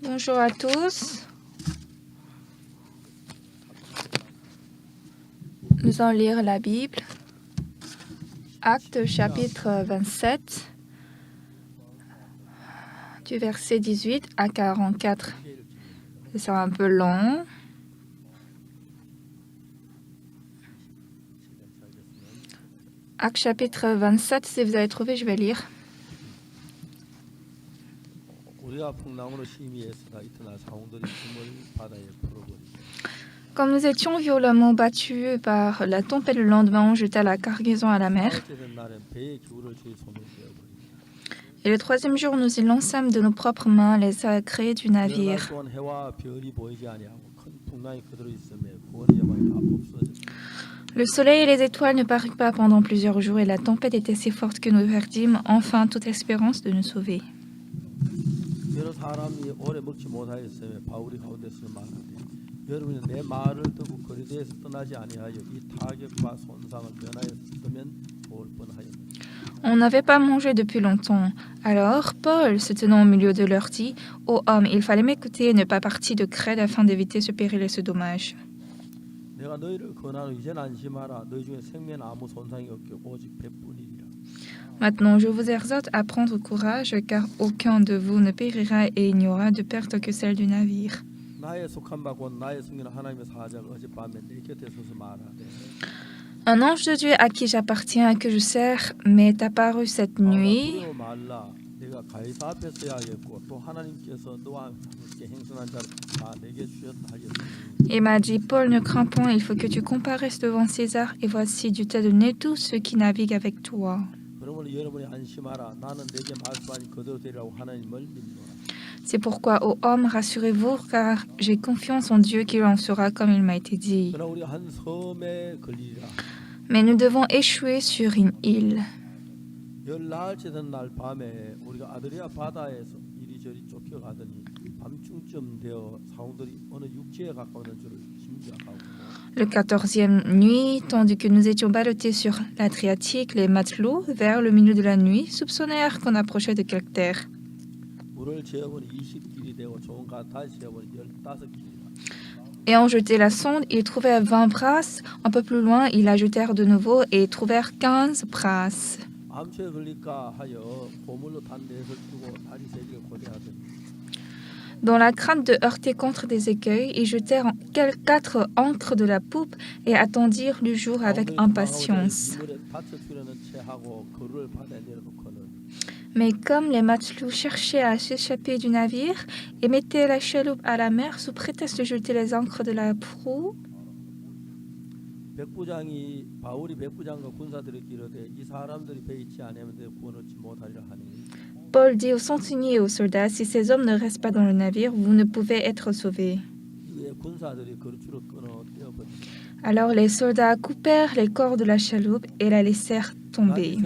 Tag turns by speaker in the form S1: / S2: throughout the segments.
S1: Bonjour à tous. Nous allons lire la Bible. Actes chapitre 27, du verset 18 à 44. C'est un peu long. Actes chapitre 27, si vous avez trouvé, je vais lire. Comme nous étions violemment battus par la tempête le lendemain, on jeta la cargaison à la mer. Et le troisième jour, nous y lançâmes de nos propres mains les agrès du navire. Le soleil et les étoiles ne parurent pas pendant plusieurs jours et la tempête était si forte que nous perdîmes enfin toute espérance de nous sauver. On n'avait pas mangé depuis longtemps. Alors, Paul, se tenant au milieu de leur, dit « Ô homme, il fallait m'écouter et ne pas partir de Crète afin d'éviter ce péril et ce dommage. » Maintenant, je vous exhorte à prendre courage, car aucun de vous ne périra et il n'y aura de perte que celle du navire. Un ange de Dieu à qui j'appartiens et que je sers m'est apparu cette nuit et m'a dit « Paul, ne crains point, il faut que tu comparaisses devant César, et voici, Dieu t'a donné tous ceux qui naviguent avec toi. » C'est pourquoi, ô hommes, rassurez-vous, car j'ai confiance en Dieu qu'il en sera comme il m'a été dit. Mais nous devons échouer sur une île. Le 14e nuit, tandis que nous étions ballottés sur l'Adriatique, les matelots, vers le milieu de la nuit, soupçonnèrent qu'on approchait de quelque terre. Ayant jeté la sonde, ils trouvèrent 20 brasses. Un peu plus loin, ils la jetèrent de nouveau et trouvèrent 15 brasses. Dans la crainte de heurter contre des écueils, ils jetèrent 4 ancres de la poupe et attendirent le jour avec impatience. Mais comme les matelots cherchaient à s'échapper du navire et mettaient la chaloupe à la mer sous prétexte de jeter les ancres de la proue, Paul dit aux centeniers et aux soldats, « Si ces hommes ne restent pas dans le navire, vous ne pouvez être sauvés. » Alors les soldats coupèrent les cordes de la chaloupe et la laissèrent tomber.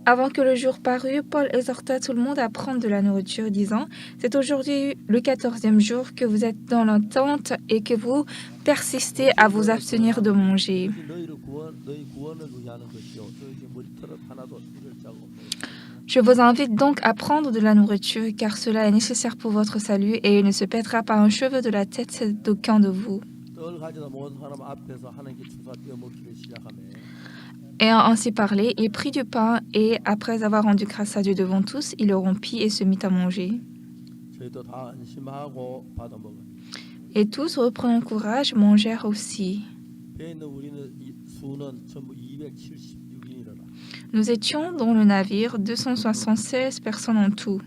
S1: Avant que le jour parût, Paul exhorta tout le monde à prendre de la nourriture, disant « C'est aujourd'hui le 14e jour que vous êtes dans la tente et que vous persistez à vous abstenir de manger. » Je vous invite donc à prendre de la nourriture, car cela est nécessaire pour votre salut, et il ne se perdra pas un cheveu de la tête d'aucun de vous. Ayant ainsi parlé, il prit du pain, et après avoir rendu grâce à Dieu devant tous, il le rompit et se mit à manger. Et tous, reprenant courage, mangèrent aussi. Nous étions dans le navire 276 personnes en tout.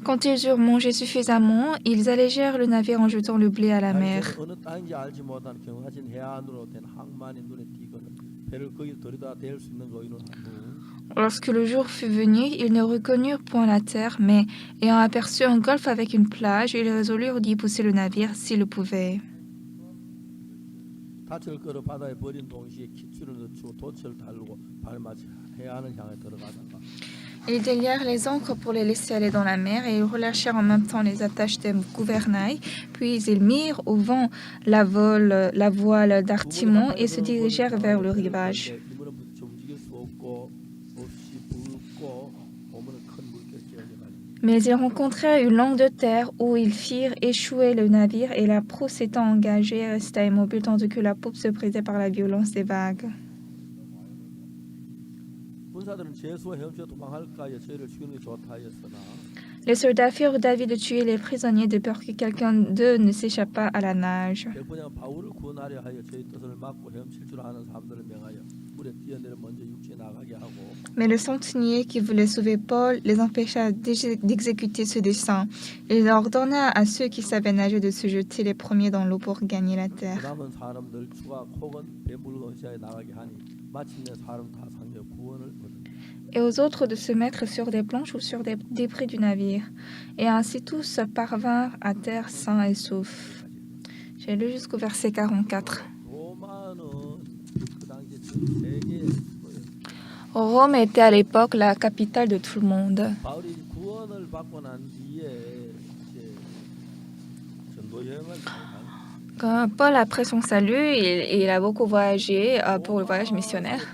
S1: Quand ils eurent mangé suffisamment, ils allégèrent le navire en jetant le blé à la mer. Lorsque le jour fut venu, ils ne reconnurent point la terre, mais ayant aperçu un golfe avec une plage, ils résolurent d'y pousser le navire s'ils le pouvaient. Ils délièrent les ancres pour les laisser aller dans la mer et ils relâchèrent en même temps les attaches des gouvernails. Puis ils mirent au vent la voile d'artimon et se dirigèrent vers le rivage. Mais ils rencontrèrent une langue de terre où ils firent échouer le navire et la proue s'étant engagée resta immobile tandis que la poupe se brisait par la violence des vagues. Les soldats firent d'avis de tuer les prisonniers de peur que quelqu'un d'eux ne s'échappât à la nage. Mais le centenier qui voulait sauver Paul les empêcha d'exécuter ce dessein. Il ordonna à ceux qui savaient nager de se jeter les premiers dans l'eau pour gagner la terre. Et aux autres de se mettre sur des planches ou sur des débris du navire. Et ainsi tous parvinrent à terre sains et saufs. J'ai lu jusqu'au verset 44. Rome était à l'époque la capitale de tout le monde. Quand Paul, après son salut, il a beaucoup voyagé pour le voyage missionnaire.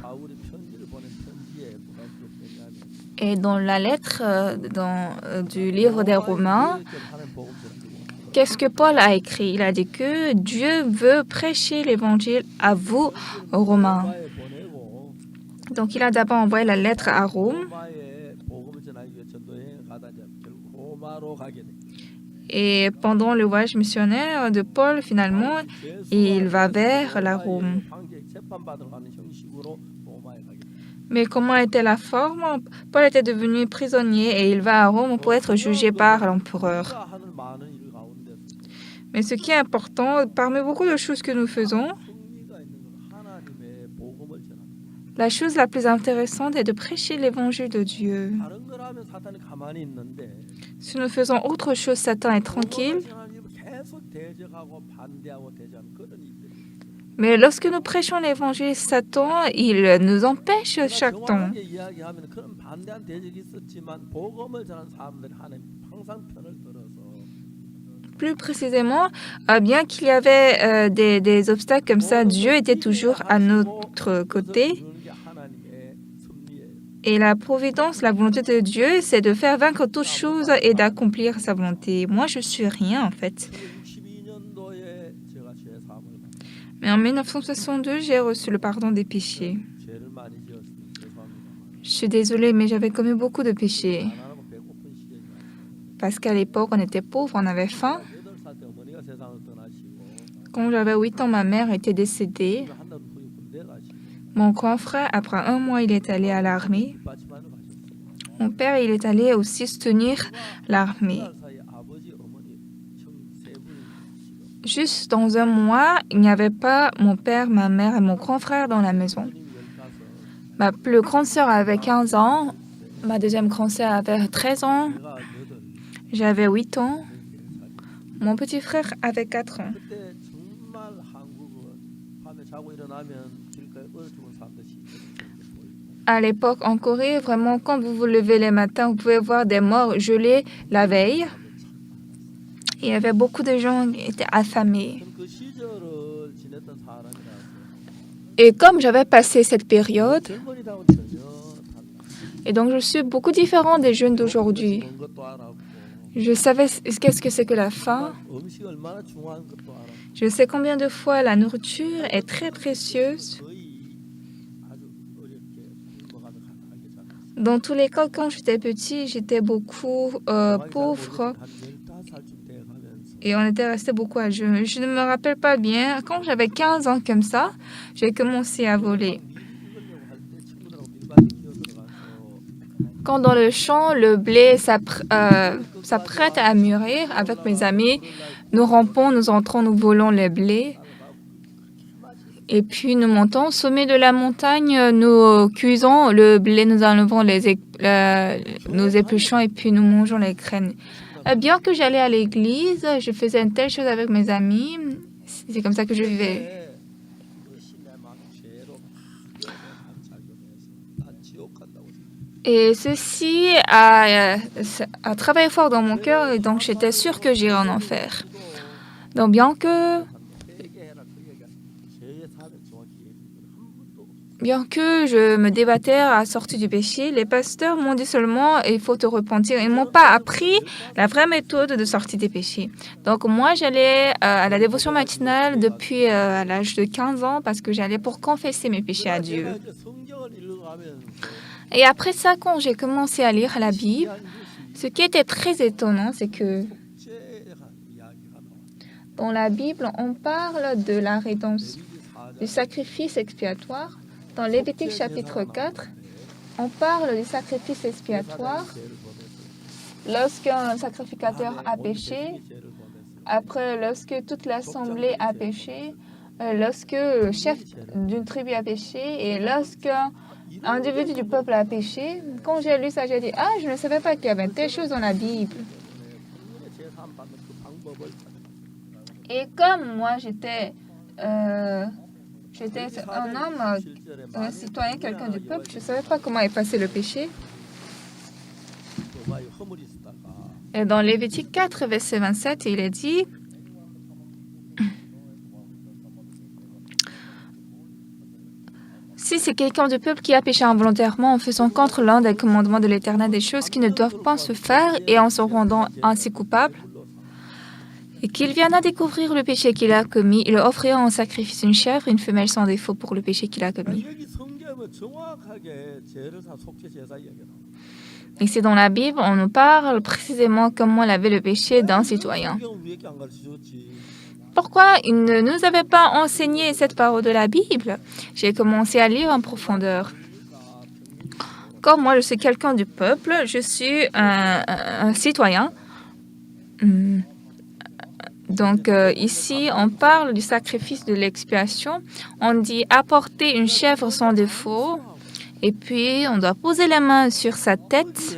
S1: Et dans la lettre du livre des Romains, qu'est-ce que Paul a écrit? Il a dit que Dieu veut prêcher l'évangile à vous, Romains. Donc, il a d'abord envoyé la lettre à Rome. Et pendant le voyage missionnaire de Paul, finalement, il va vers la Rome. Mais comment était la forme? Paul était devenu prisonnier et il va à Rome pour être jugé par l'empereur. Mais ce qui est important, parmi beaucoup de choses que nous faisons, la chose la plus intéressante est de prêcher l'évangile de Dieu. Si nous faisons autre chose, Satan est tranquille. Mais lorsque nous prêchons l'évangile, Satan, il nous empêche chaque temps. Plus précisément, bien qu'il y avait des obstacles comme ça, Dieu était toujours à notre côté. Et la providence, la volonté de Dieu, c'est de faire vaincre toutes choses et d'accomplir sa volonté. Moi, je suis rien, en fait. Mais en 1962, j'ai reçu le pardon des péchés. Je suis désolée, mais j'avais commis beaucoup de péchés. Parce qu'à l'époque, on était pauvres, on avait faim. Quand j'avais 8 ans, ma mère était décédée. Mon grand frère, après 1 mois, il est allé à l'armée. Mon père, il est allé aussi soutenir l'armée. Juste dans 1 mois, il n'y avait pas mon père, ma mère et mon grand frère dans la maison. Ma plus grande sœur avait 15 ans. Ma deuxième grande sœur avait 13 ans. J'avais 8 ans. Mon petit frère avait 4 ans. À l'époque, en Corée, vraiment, quand vous vous levez les matins, vous pouvez voir des morts gelés la veille. Il y avait beaucoup de gens qui étaient affamés. Et comme j'avais passé cette période, et donc je suis beaucoup différent des jeunes d'aujourd'hui. Je savais qu'est-ce que c'est que la faim. Je sais combien de fois la nourriture est très précieuse. Dans tous les cas, quand j'étais petit, j'étais beaucoup pauvre et on était resté beaucoup à jeûner. Je ne me rappelle pas bien. Quand j'avais 15 ans comme ça, j'ai commencé à voler. Quand dans le champ, le blé s'apprête à mûrir, avec mes amis, nous rampons, nous entrons, nous volons le blé. Et puis nous montons au sommet de la montagne, nous cuisons le blé, nous enlevons nos épluchons et puis nous mangeons les graines. Bien que j'allais à l'église, je faisais une telle chose avec mes amis. C'est comme ça que je vivais. Et ceci a travaillé fort dans mon cœur et donc j'étais sûre que j'irais en enfer. Donc bien que je me débattais à la sortie du péché, les pasteurs m'ont dit seulement il faut te repentir. Ils ne m'ont pas appris la vraie méthode de sortie des péchés. Donc moi, j'allais à la dévotion matinale depuis à l'âge de 15 ans parce que j'allais pour confesser mes péchés à Dieu. Et après ça, quand j'ai commencé à lire la Bible, ce qui était très étonnant, c'est que dans la Bible, on parle de la rédemption, du sacrifice expiatoire. Dans Lévitique chapitre 4, on parle du sacrifice expiatoire lorsqu'un sacrificateur a péché, après lorsque toute l'assemblée a péché, lorsque le chef d'une tribu a péché et lorsqu'un individu du peuple a péché. Quand j'ai lu ça, j'ai dit « Ah, je ne savais pas qu'il y avait telle chose dans la Bible. » Et comme moi, j'étais un homme, un citoyen, quelqu'un du peuple, je ne savais pas comment effacer le péché. Et dans Lévitique 4, verset 27, il est dit « Si c'est quelqu'un du peuple qui a péché involontairement en faisant contre l'un des commandements de l'Éternel des choses qui ne doivent pas se faire et en se rendant ainsi coupable, et qu'il vienne à découvrir le péché qu'il a commis, il offrira en sacrifice une chèvre, une femelle sans défaut pour le péché qu'il a commis. » Ici dans la Bible, on nous parle précisément comment laver le péché d'un citoyen. Pourquoi il ne nous avait pas enseigné cette parole de la Bible? J'ai commencé à lire en profondeur. Comme moi, je suis quelqu'un du peuple, je suis un citoyen. Donc ici, on parle du sacrifice de l'expiation. On dit apporter une chèvre sans défaut. Et puis, on doit poser la main sur sa tête.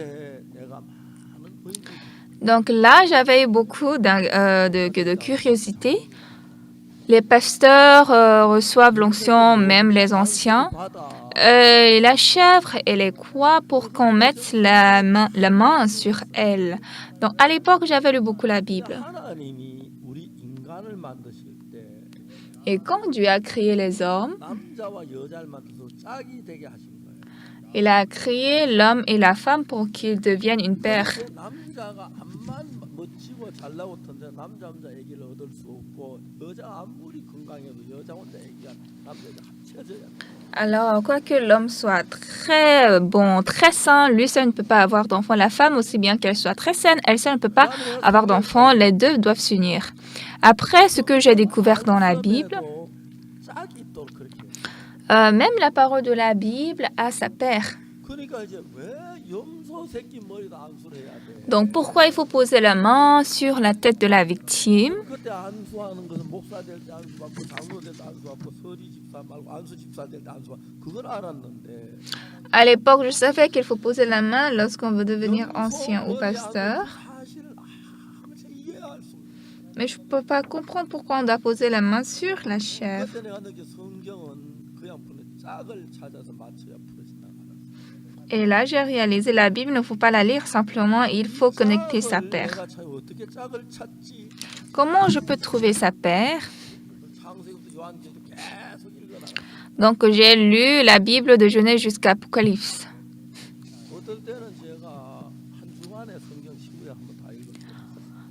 S1: Donc là, j'avais beaucoup de curiosité. Les pasteurs reçoivent l'onction, même les anciens. La chèvre, elle est quoi pour qu'on mette la main sur elle? Donc à l'époque, j'avais lu beaucoup la Bible. Et quand Dieu a créé les hommes, il a créé l'homme et la femme pour qu'ils deviennent une paire. Alors, quoique l'homme soit très bon, très sain, lui seul ne peut pas avoir d'enfant. La femme, aussi bien qu'elle soit très saine, elle seule ne peut pas avoir d'enfant. Les deux doivent s'unir. Après, ce que j'ai découvert dans la Bible, même la parole de la Bible a sa paire. Donc, pourquoi il faut poser la main sur la tête de la victime? À l'époque, je savais qu'il faut poser la main lorsqu'on veut devenir ancien ou pasteur. Mais je ne peux pas comprendre pourquoi on doit poser la main sur la chèvre. Et là, j'ai réalisé la Bible ne faut pas la lire simplement, il faut connecter sa paire. Comment je peux trouver sa paire? Donc, j'ai lu la Bible de Genèse jusqu'à Apocalypse.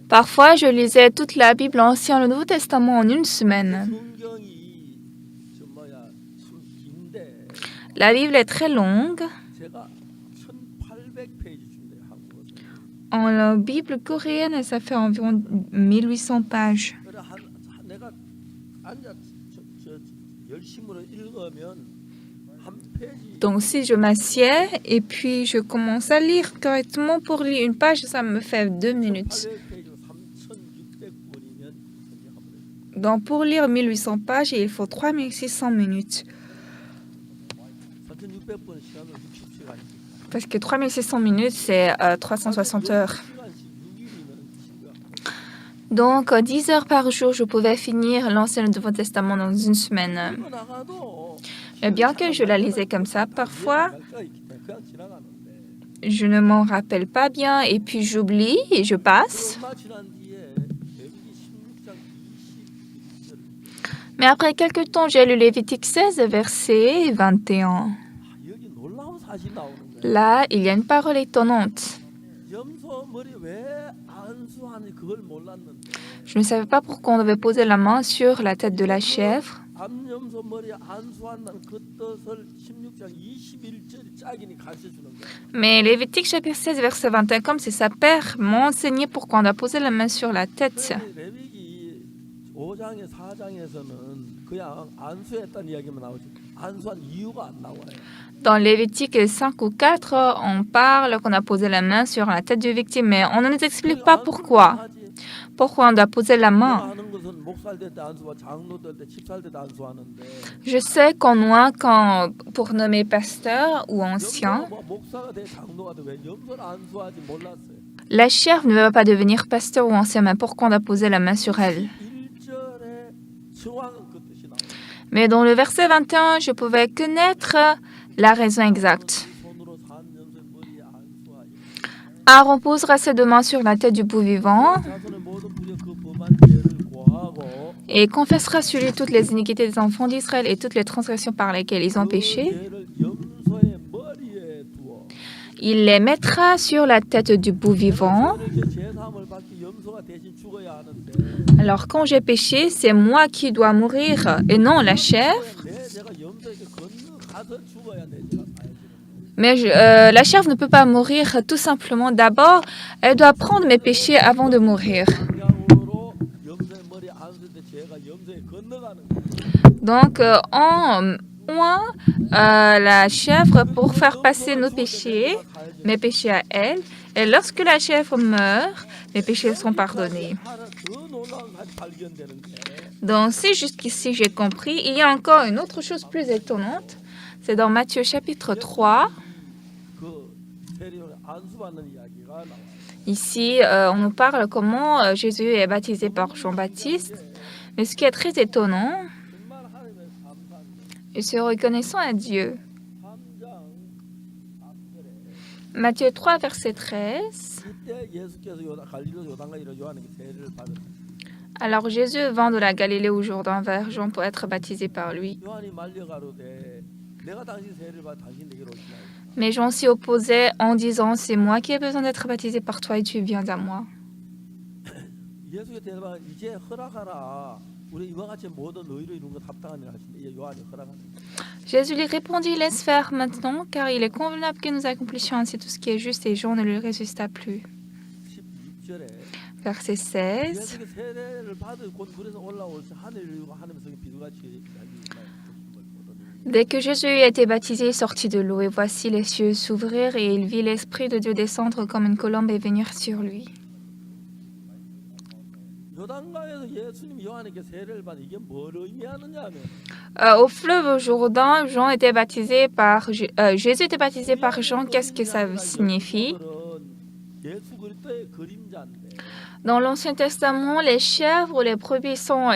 S1: Parfois, je lisais toute la Bible, l'Ancien et le Nouveau Testament en une semaine. La Bible est très longue. En la Bible coréenne, ça fait environ 1800 pages. Donc, si je m'assieds et puis je commence à lire correctement pour lire une page, ça me fait 2 minutes. Donc, pour lire 1800 pages, il faut 3600 minutes. Parce que 3600 minutes, c'est 360 heures. Donc, 10 heures par jour, je pouvais finir l'Ancien et le Nouveau Testament dans une semaine. Mais bien que je la lisais comme ça, parfois, je ne m'en rappelle pas bien et puis j'oublie et je passe.
S2: 얼마 지난 뒤에 레위기 16장 21절.
S1: Mais après quelque temps, j'ai lu Lévitique 16, verset 21.
S2: 여기 놀라운 사실이 나오는 거예요.
S1: Là, il y a une parole étonnante.
S2: 염소 머리 왜 안수하는지 그걸 몰랐는데
S1: Je ne savais pas pourquoi on devait poser la main sur la tête de la chèvre.
S2: 암염소 머리에 안수한다는 그 뜻을 16장 21절이 짝이니 가르쳐 주는 거예요.
S1: Mais Lévitique chapitre 16, verset 21, comme c'est sa père, m'a enseigné pourquoi on doit poser la main sur la tête.
S2: 그런데 레위기 5장에 4장에서는 그냥 안수했다는 이야기만 나오지 안수한 이유가 안 나와요.
S1: Dans Lévitique 5 ou 4, on parle qu'on a posé la main sur la tête du victime, mais on ne nous explique pas pourquoi. Pourquoi on doit poser la main.
S2: 하는 것은 목살 될 때 안수와 장로 될 때 집살 때 안수하는데
S1: Je sais qu'on oint quand, pour nommer pasteur ou ancien,
S2: 염소가 뭐 목사가 돼 장로가 돼 왜 염소를 안수하지 몰랐어요.
S1: la chèvre ne va pas devenir pasteur ou ancien, mais pourquoi on doit poser la main sur elle.
S2: 1절에 정황은 그 뜻이 나와요.
S1: Mais dans le verset 21, je pouvais connaître la raison exacte.
S2: 손으로 산 염소의 머리에 안수하여
S1: Aaron posera ses deux mains sur la tête du bout vivant
S2: 자손의 모든 부여 그 범한 죄를 고하고
S1: et confessera sur lui toutes les iniquités des enfants d'Israël et toutes les transgressions par lesquelles ils ont
S2: 그
S1: péché.
S2: 죄를 염소의 머리에 두어
S1: Il les mettra sur la tête du bout vivant.
S2: 이렇게 제사함을 받기 염소가 대신 죽어야 하는데
S1: Alors quand j'ai péché, c'est moi qui dois mourir et non la chèvre.
S2: 내 죄가 염소에게 건너가서 죽어야 내 죄가 사해지는 거예요.
S1: Mais la chèvre ne peut pas mourir tout simplement. D'abord, elle doit prendre mes péchés avant de mourir.
S2: 양으로 염소의 머리에 안수할 때 죄가 염소에 건너가는 거예요.
S1: Donc, on oint la chèvre pour faire passer nos péchés, mes péchés à elle. Et lorsque la chèvre meurt, mes péchés sont pardonnés.
S2: 하나 더 놀라운 사실이 발견되는 게
S1: Donc, si jusqu'ici j'ai compris, il y a encore une autre chose plus étonnante. C'est dans Matthieu chapitre 3.
S2: 그 세례요한의 안수받는 이야기가 나와요.
S1: Ici, on nous parle comment Jésus est baptisé par Jean-Baptiste. Mais ce qui est très étonnant,
S2: 정말 하나님의 감사한
S1: et c'est reconnaissant à Dieu.
S2: 3장 3절에
S1: Matthieu 3, verset 13.
S2: 이때 예수께서 갈릴리 요단강에서 요한에게 세례를 받으셨어요.
S1: Alors Jésus vint de la Galilée au Jourdain vers Jean pour être baptisé par lui.
S2: 요한이 말려가로되 내가 당신 세례를 받아 당신 내게로 오시나이다.
S1: Mais Jean s'y opposait en disant, c'est moi qui ai besoin d'être baptisé par toi et tu viens à moi.
S2: 예수께 대답하 이제 허락하라. 우리 이와 같이 모든 의를 이룬 것 합당하니 하시는데 요한이 허락하는
S1: Jésus lui répondit, laisse faire maintenant, car il est convenable que nous accomplissions ainsi tout ce qui est juste, et Jean ne lui résista plus.
S2: 16절에
S1: Verset 16.
S2: 예수께 세례를 받을 곧 물에서 올라올 때 하늘을 이루고 하나님의 성이 비둘같이 달리니까
S1: Dès que Jésus a été baptisé, il sortit de l'eau, et voici les cieux s'ouvrirent, et il vit l'Esprit de Dieu descendre comme une colombe et venir sur lui.
S2: 요단강에서 예수님이 요한에게 세례를 받은 이게 뭘 의미하느냐 하면
S1: Au fleuve Jourdain, Jean était baptisé par Jésus était baptisé par Jean. Qu'est-ce que ça signifie?
S2: 예수 그리스도의 그림자인데
S1: Dans l'Ancien Testament, les chèvres ou les brebis sont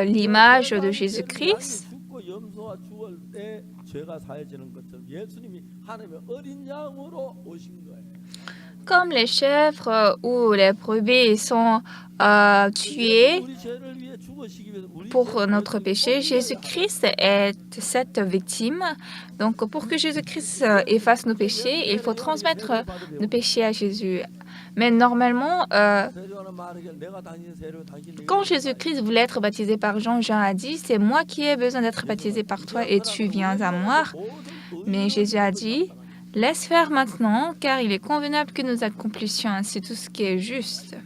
S1: l'image de Jésus-Christ.
S2: 죽고 염소와 죽을 때 죄가 사해지는 것처럼 예수님이 하나님의 어린 양으로 오신 거예요.
S1: Comme les chèvres ou les brebis sont tués
S2: 우리 죄를 위해 죽으시기 위해서 우리
S1: pour
S2: 죄를
S1: notre
S2: 위해
S1: péché,
S2: 죽으시기
S1: Jésus-Christ est cette victime. Donc, pour que Jésus-Christ efface nos péchés, il faut transmettre nos péchés à Jésus. Mais normalement,
S2: 세례요한은 말하기를 내가 당신 세례를 당신 내게
S1: quand Jésus-Christ voulait être baptisé par Jean, Jean a dit, c'est moi qui ai besoin d'être baptisé par toi et tu viens à moi. Mais Jésus a dit, laisse faire maintenant, car il est convenable que nous accomplissions ainsi tout ce qui est juste.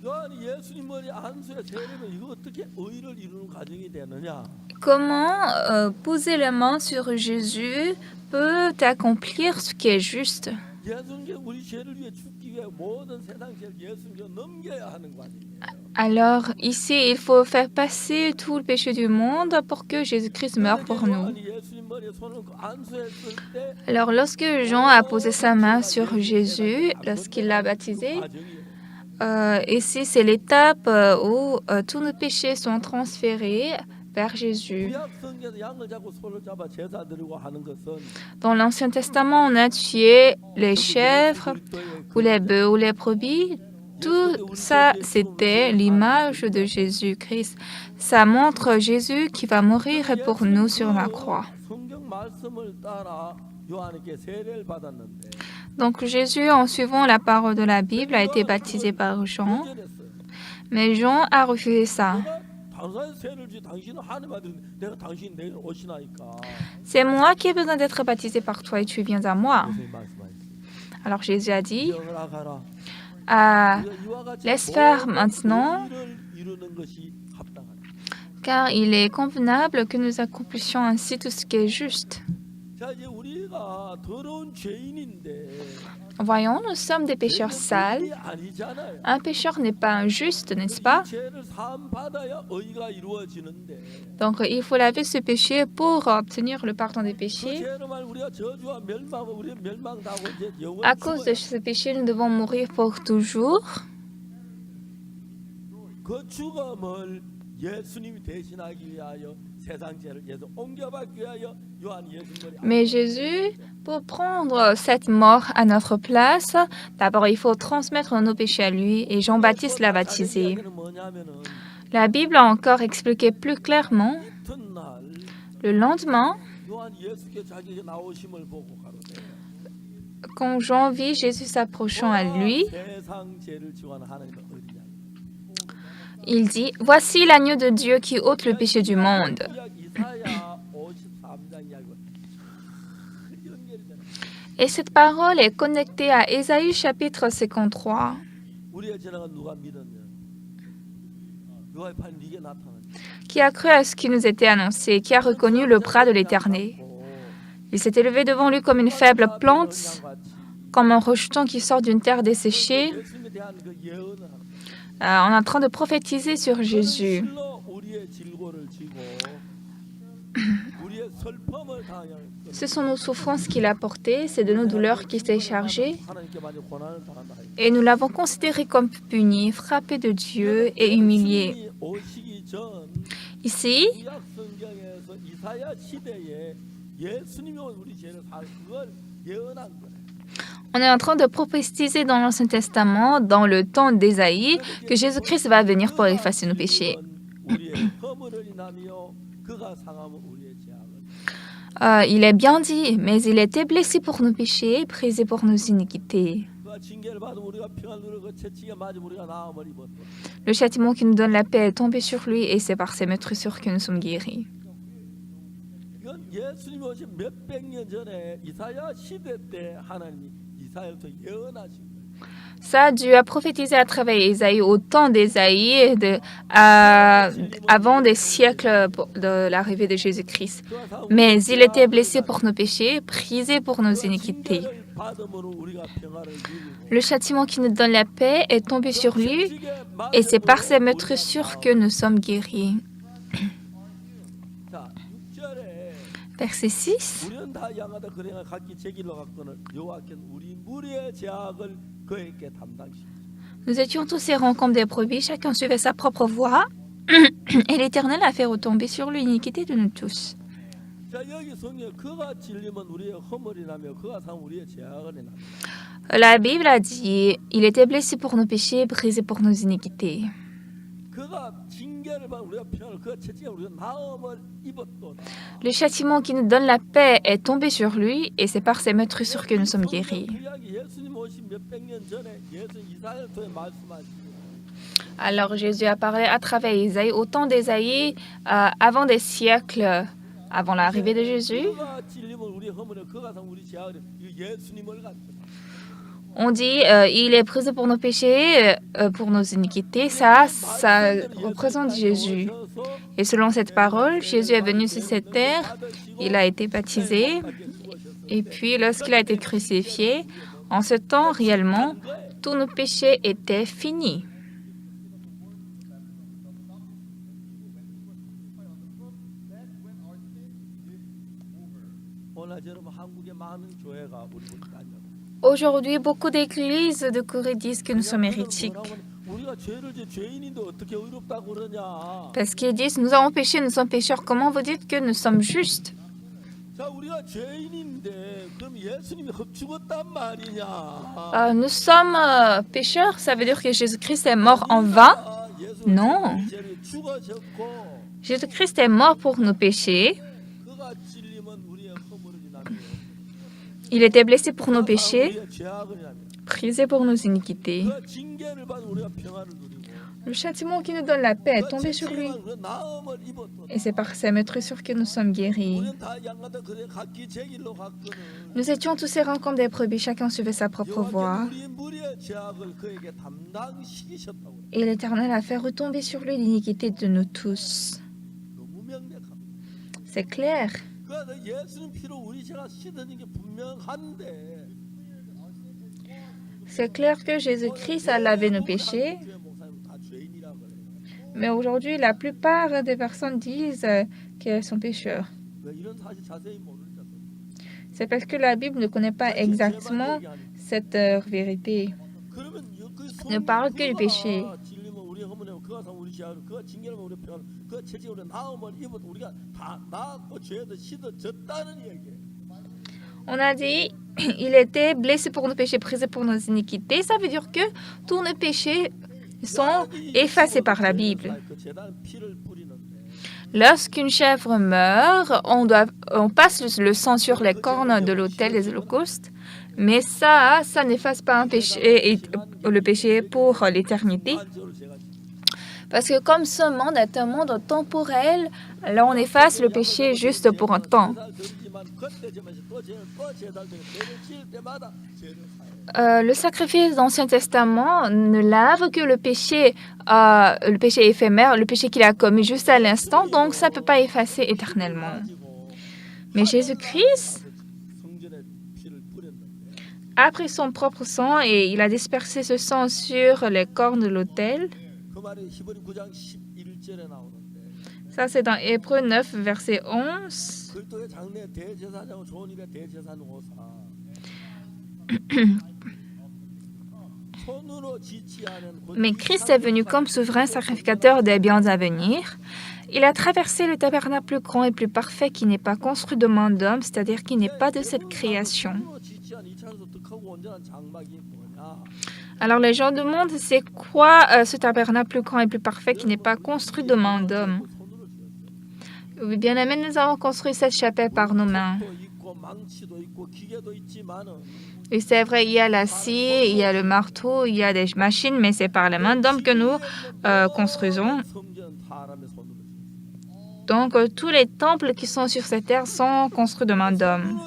S2: 요한이 예수님 머리 안수에 세례면 이거 어떻게 의를 이루는 과정이 되느냐?
S1: Comment poser la main sur Jésus peut accomplir ce qui est juste?
S2: 예수님께 우리 죄를 위해 죽기 위해 모든 세상 죄를 예수님께 넘겨야 하는 거 아니에요?
S1: Alors, ici, il faut faire passer tout le péché du monde pour que Jésus-Christ meure pour nous.
S2: 요한이 예수님 머리에 손을 안수했을 때
S1: Alors, lorsque Jean a posé sa main sur Jésus, lorsqu'il l'a baptisé,
S2: 과정이에요.
S1: ici, c'est l'étape où tous nos péchés sont transférés vers Jésus.
S2: 구약 성경에서 양을 잡고 소를 잡아 제사 드리고 하는 것은
S1: Dans l'Ancien Testament, on a tué les chèvres ou les bœufs ou les brebis. Tout ça, c'était l'image de Jésus-Christ. Ça montre Jésus qui va mourir pour nous sur la croix.
S2: 성경 말씀을 따라 요한에게 세례를 받았는데
S1: Donc Jésus, en suivant la parole de la Bible, a été baptisé par Jean.
S2: 거절했어요.
S1: Mais Jean a refusé ça.
S2: 내가 당신의 세례를 주 당신은 하나님 아들 내가 당신 내게 오시나이까.
S1: C'est moi qui ai besoin d'être baptisé par toi et tu viens à moi.
S2: 예수님 말씀하셨어요.
S1: Alors Jésus a dit,
S2: 영을 가라.
S1: ah, laisse faire maintenant,
S2: 이루는 것이 합당하다.
S1: car il est convenable que nous accomplissions ainsi tout ce qui est juste.
S2: 자 이제 우리가 더러운 죄인인데
S1: Voyons, nous sommes des pécheurs sales.
S2: 죄인이 아니잖아요.
S1: Un pécheur n'est pas injuste, n'est-ce pas?
S2: 이 죄를 사함 받아야 의가 이루어지는데
S1: Donc il faut laver ce péché pour obtenir le pardon des
S2: 그
S1: péchés.
S2: 죄로 말 우리가 저주와 멸망 우리 멸망당하고 이제 영원히
S1: À cause de ce péché, nous devons mourir pour toujours.
S2: 그 죽음을 예수님이 대신하기 위하여 세상 죄를 예수 옮겨받기 위하여 요한이 예수님을
S1: Mais Jésus, pour prendre cette mort à notre place, d'abord il faut transmettre nos péchés à lui et Jean-Baptiste l'a baptisé.
S2: 뭐냐면은
S1: La Bible a encore expliqué plus clairement.
S2: 이튿날
S1: Le lendemain,
S2: 요한 예수께 자기가 나오심을 보고 가로되
S1: quand Jean vit Jésus s'approchant à lui,
S2: 세상 죄를 지원하는 하나님의 어디냐
S1: il dit, « Voici l'agneau de Dieu qui ôte le péché du monde.
S2: 이사야 53장 이야기와 연결이잖아. »
S1: Et cette parole est connectée à Ésaïe chapitre 53.
S2: 우리의 지나간 누가 믿었냐? 누가 판 네게 나타났냐?
S1: Qui a cru à ce qui nous était annoncé, qui a reconnu le bras de l'Éternel. Il s'est élevé devant lui comme une faible plante, comme un rejeton qui sort d'une terre desséchée,
S2: 예수님에 대한 그 예언을 하는
S1: en train de prophétiser sur Jésus.
S2: 실로 우리의 질고를 지고 우리의 슬픔을 당하여
S1: Ce sont nos souffrances qu'il a portées, c'est de nos douleurs qu'il s'est chargé,
S2: 하나님께 많이 고난을 당한다.
S1: et nous l'avons considéré comme puni, frappé de Dieu et humilié.
S2: 예수님이 오시기 전
S1: Ici,
S2: 구약 성경에서 이사야 시대에 예수님이 우리 죄를 살 그걸 예언한 거예요.
S1: on est en train de prophétiser dans l'Ancien Testament, dans le temps d'Ésaïe, que Jésus-Christ va venir pour effacer nos péchés.
S2: 우리의 허물을 인하여 그가 상함은 우리의 죄악을
S1: Il est bien dit, mais il était blessé pour nos péchés, brisé pour nos iniquités.
S2: 그가 징계를 받으면 우리가 평안을 누리고 그 채찍에 맞으면 우리가 나음을 입었다.
S1: Le châtiment qui nous donne la paix est tombé sur lui, et c'est par ses meurtrissures que nous sommes guéris.
S2: 이건 예수님이 오신 몇백 년 전에 이사야 시대 때 하나님이 이사야부터 예언하신 거예요.
S1: Ça, Dieu a prophétisé à travers Ésaïe, au temps d'Ésaïe, avant des siècles de l'arrivée de Jésus-Christ.
S2: 그가 다
S1: Mais il était blessé pour nos péchés, brisé pour nos iniquités.
S2: 징계를 받음으로 우리가 평안을 누리고
S1: Le châtiment qui nous donne la paix est tombé sur lui,
S2: 채찍에
S1: et c'est par ses
S2: 맞음으로
S1: meurtrissures que nous sommes guéris.
S2: 자, 6절에
S1: Verset 6.
S2: 우리는 다 양하다 그러나 각기 제 길로 갔거늘 여호와께는 우리 무리의 죄악을 그에게 담당시키시고
S1: Nous étions tous errants comme des brebis, chacun suivait sa propre voie, et l'Éternel a fait retomber sur lui l'iniquité de nous tous.
S2: 자 여기 성경에 그가 질리면 우리의 허물이 나며 그가 상 우리의 죄악을 나며
S1: La Bible a dit, il était blessé pour nos péchés, brisé pour nos iniquités.
S2: 그가 징계를 받아 우리가 평안을 그가 채찍에 우리가 나음을 입었도다.
S1: Le châtiment qui nous donne la paix est tombé sur lui, et c'est par ses meurtrissures que nous sommes guéris.
S2: 그 이야기 예수님 오신 몇백 년 전에 예수 이사야를 통해 말씀하시고
S1: Alors Jésus a parlé à travers Isaïe, au temps d'Ésaïe, avant des siècles, avant l'arrivée de Jésus.
S2: 그가 찔리면 우리 허물에 그가 상 우리 죄악을 이 예수님을 갖다.
S1: On dit, il est brisé pour nos péchés, pour nos iniquités. Ça représente Jésus. Et selon cette parole, Jésus est venu sur cette terre, il a été baptisé, et puis lorsqu'il a été crucifié, en ce temps réellement, tous nos péchés étaient finis.
S2: 오늘 여러분 한국의 많은 교회가 우리 보니까
S1: Aujourd'hui, beaucoup d'églises de Corée disent que nous sommes hérétiques.
S2: 우리 우리가 죄를 지 죄인인데 어떻게 의롭다고 그러냐?
S1: Parce qu'ils disent, nous avons péché, nous sommes pécheurs. Comment vous dites que nous sommes justes?
S2: 자, 우리가 죄인인데 그럼 예수님이 흡 죽었단 말이냐?
S1: Nous sommes pécheurs, ça veut dire que Jésus-Christ est mort en vain? Non.
S2: 우리 죄를 죽으셨고
S1: Jésus-Christ est mort pour nos péchés.
S2: 그가 찔림은 우리의 허물이라며.
S1: Il était blessé pour nos péchés,
S2: 우리의 죄악이라며.
S1: brisé pour nos iniquités.
S2: 그 징계를 받은 우리가 평안을 누리고.
S1: Le châtiment qui nous donne la paix est tombé sur lui.
S2: 그 나음을 입었던.
S1: Et c'est par sa maîtrissure que nous sommes guéris.
S2: 우리는 다 양같아 그대 각기 제 길로 갔거늘.
S1: Nous étions tous errants comme des brebis, chacun suivait sa propre voie.
S2: 우리 무리의 죄악을 그에게 담당시키셨다고.
S1: Et l'Éternel a fait retomber sur lui l'iniquité de nous tous.
S2: 너무 명백합니다.
S1: C'est clair.
S2: 그래서 예수님 피로 우리 죄가 씻어진 게 분명한데.
S1: C'est clair que Jésus-Christ a lavé nos péchés. Mais aujourd'hui, la plupart des personnes disent qu'elles sont pécheurs. C'est parce que la Bible ne connaît pas exactement cette vérité. Ne parle que du péché. On a dit, il était blessé pour nos péchés, brisé pour nos iniquités. Ça veut dire que tous nos péchés sont effacés par la Bible. Lorsqu'une chèvre meurt, on passe le sang sur les cornes de l'autel des holocaustes, mais ça n'efface pas un péché, le péché pour l'éternité. Parce que comme ce monde est un monde temporel, alors on efface le péché juste pour un temps. Le sacrifice d'Ancien Testament ne lave que le péché éphémère, le péché qu'il a commis juste à l'instant, donc ça ne peut pas effacer éternellement. Mais Jésus-Christ a pris son propre sang et il a dispersé ce sang sur les cornes de l'autel. Ça, c'est dans Hébreux 9, verset 11. Mais Christ est venu comme souverain sacrificateur des biens à venir. Il a traversé le tabernacle plus grand et plus parfait qui n'est pas construit de main d'homme, c'est-à-dire qui n'est pas de cette création. Alors les gens demandent, c'est quoi ce tabernacle plus grand et plus parfait qui n'est pas construit de main d'homme? Oui, bien aimé, nous avons construit cette chapelle par nos mains. Et c'est vrai, il y a la scie, il y a le marteau, il y a des machines, mais c'est par les mains d'hommes que nous construisons. Donc, tous les temples qui sont sur cette terre sont construits de mains d'hommes.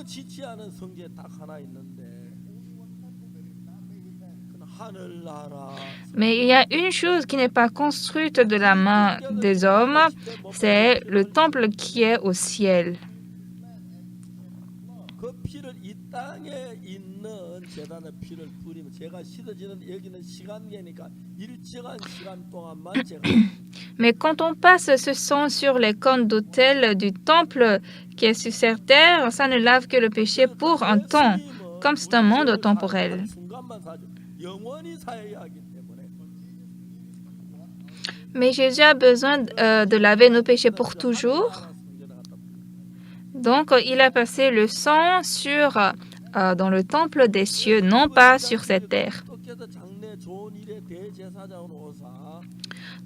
S1: Mais il y a une chose qui n'est pas construite de la main des hommes, c'est le temple qui est au ciel. Mais quand on passe ce sang sur les cornes d'autel du temple qui est sur cette terre, ça ne lave que le péché pour un temps, comme c'est un monde temporel. Mais Jésus a besoin de laver nos péchés pour toujours. Donc, il a passé le sang dans le temple des cieux, non pas sur cette terre.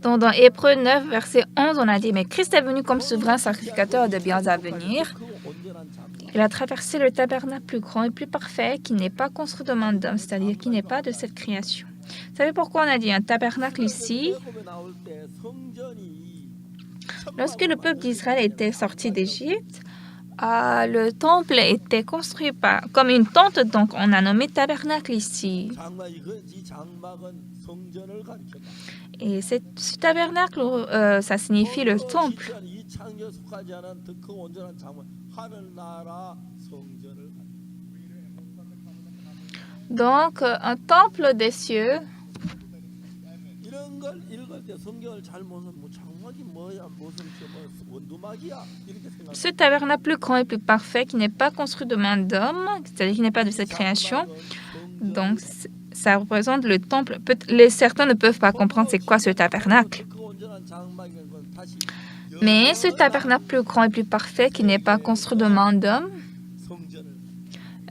S1: Donc, dans Hébreux 9, verset 11, on a dit, mais Christ est venu comme souverain sacrificateur de biens à venir. Il a traversé le tabernacle plus grand et plus parfait qui n'est pas construit de main d'homme, c'est-à-dire qui n'est pas de cette création. Vous savez pourquoi on a dit un tabernacle ici? Lorsque le peuple d'Israël était sorti d'Égypte, le temple était construit comme une tente, donc on a nommé tabernacle ici. Et ce tabernacle, ça signifie le temple. Donc, un temple des cieux. Ce tabernacle plus grand et plus parfait qui n'est pas construit de main d'homme, c'est-à-dire qui n'est pas de cette création. Donc, ça représente le temple. Certains ne peuvent pas comprendre c'est quoi ce tabernacle. Mais ce tabernacle plus grand et plus parfait qui n'est pas construit de main d'homme,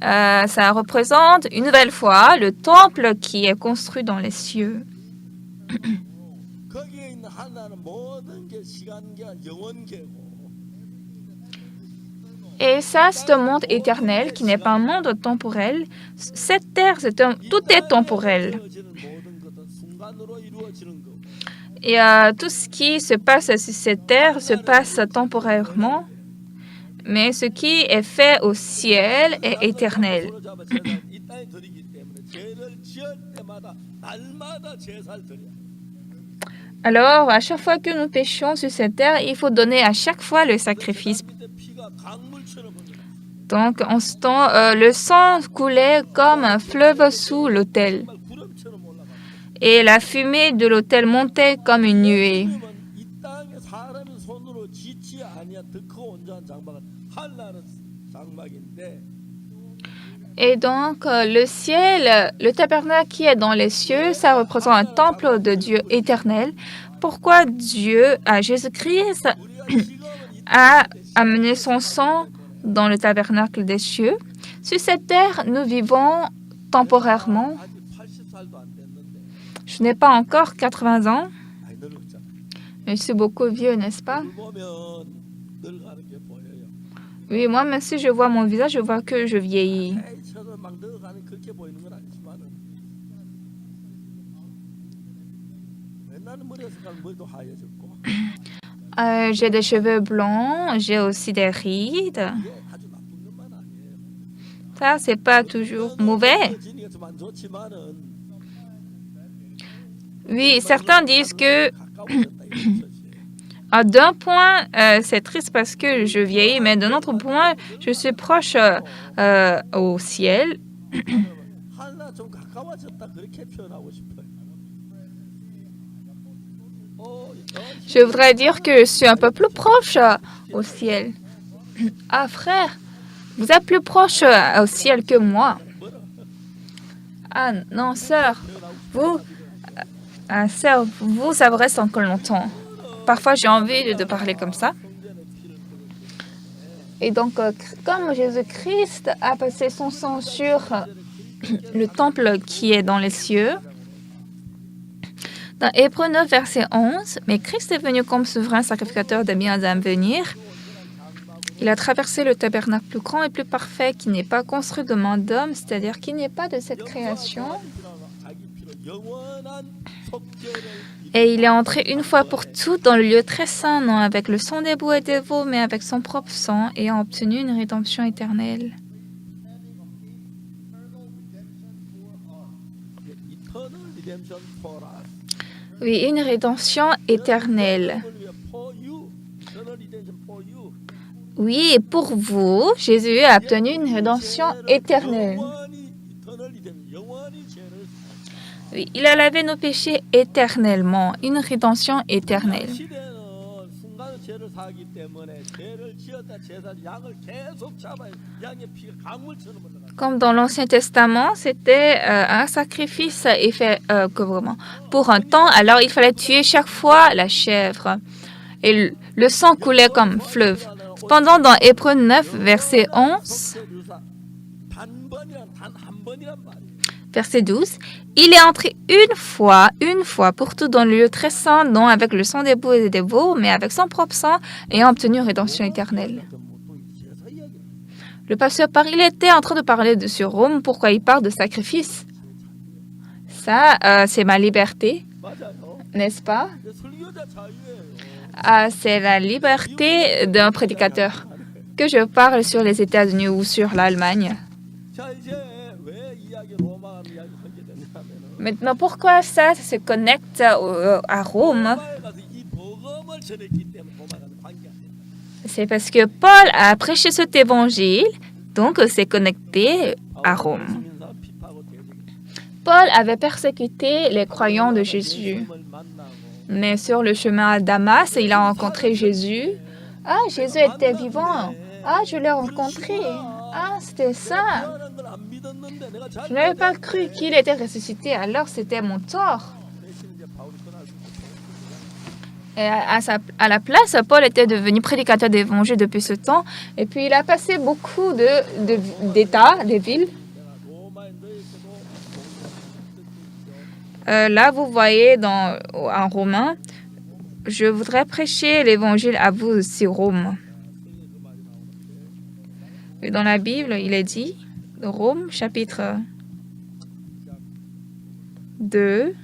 S1: ça représente une nouvelle fois le temple qui est construit dans les cieux. Et ça, c'est un monde éternel qui n'est pas un monde temporel. Cette terre, tout est temporel. Et tout ce qui se passe sur cette terre se passe temporairement. Mais ce qui est fait au ciel est éternel. Alors, à chaque fois que nous péchons sur cette terre, il faut donner à chaque fois le sacrifice. Donc, en ce temps, le sang coulait comme un fleuve sous l'autel. Et la fumée de l'autel montait comme une nuée. Et donc, le ciel, le tabernacle qui est dans les cieux, ça représente un temple de Dieu éternel. Pourquoi Jésus-Christ a amené son sang dans le tabernacle des cieux? Sur cette terre, nous vivons temporairement. Je n'ai pas encore 80 ans, mais je suis beaucoup vieux, n'est-ce pas? Oui, moi, même si je vois mon visage, je vois que je vieillis. J'ai des cheveux blancs, j'ai aussi des rides. Ça, c'est pas toujours mauvais. Oui, certains disent que d'un point, c'est triste parce que je vieillis, mais d'un autre point, je suis proche au ciel. Je voudrais dire que je suis un peu plus proche au ciel. Ah, frère, vous êtes plus proche au ciel que moi. Ah, non, sœur, vous, ça vous reste encore longtemps. Parfois, j'ai envie de parler comme ça. Et donc, comme Jésus-Christ a passé son sang sur le temple qui est dans les cieux, dans Hébreux 9, verset 11, « Mais Christ est venu comme souverain sacrificateur des biens à venir. Il a traversé le tabernacle plus grand et plus parfait qui n'est pas construit de main d'homme, c'est-à-dire qui n'est pas de cette création. Et il est entré une fois pour toutes dans le lieu très saint, non avec le sang des boucs et des veaux, mais avec son propre sang, et a obtenu une rédemption éternelle. » Oui, une rédemption éternelle. Oui, et pour vous, Jésus a obtenu une rédemption éternelle. Oui, il a lavé nos péchés éternellement, une rédemption éternelle. Comme dans l'Ancien Testament, c'était un sacrifice pour un temps. Alors, il fallait tuer chaque fois la chèvre. Et le sang coulait comme fleuve. Cependant, dans Hébreux 9, verset 11, verset 12, il est entré une fois pour tout dans le lieu très saint, non avec le sang des boucs et des veaux, mais avec son propre sang, et a obtenu une rédemption éternelle. Le pasteur Paris, il était en train de parler sur Rome. Pourquoi il parle de sacrifice? Ça, c'est ma liberté, n'est-ce pas? C'est la liberté d'un prédicateur. Que je parle sur les États-Unis ou sur l'Allemagne. Maintenant, pourquoi ça se connecte à Rome? C'est parce que Paul a prêché cet évangile, donc c'est connecté à Rome. Paul avait persécuté les croyants de Jésus. Mais sur le chemin à Damas, il a rencontré Jésus. Ah, Jésus était vivant. Ah, je l'ai rencontré. Ah, c'était ça. Je n'avais pas cru qu'il était ressuscité, alors c'était mon tort. Et à la place, Paul était devenu prédicateur d'évangile depuis ce temps. Et puis, il a passé beaucoup d'États, des villes. Là, vous voyez en Romain, je voudrais prêcher l'évangile à vous aussi, Rome. Et dans la Bible, il est dit, Rome, chapitre 2,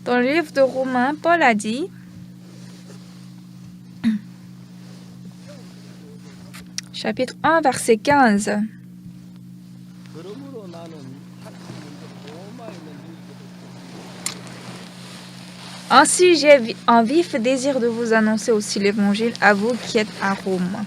S1: dans le livre de Romains, Paul a dit, chapitre 1, verset 15, ainsi j'ai un vif désir de vous annoncer aussi l'évangile à vous qui êtes à Rome.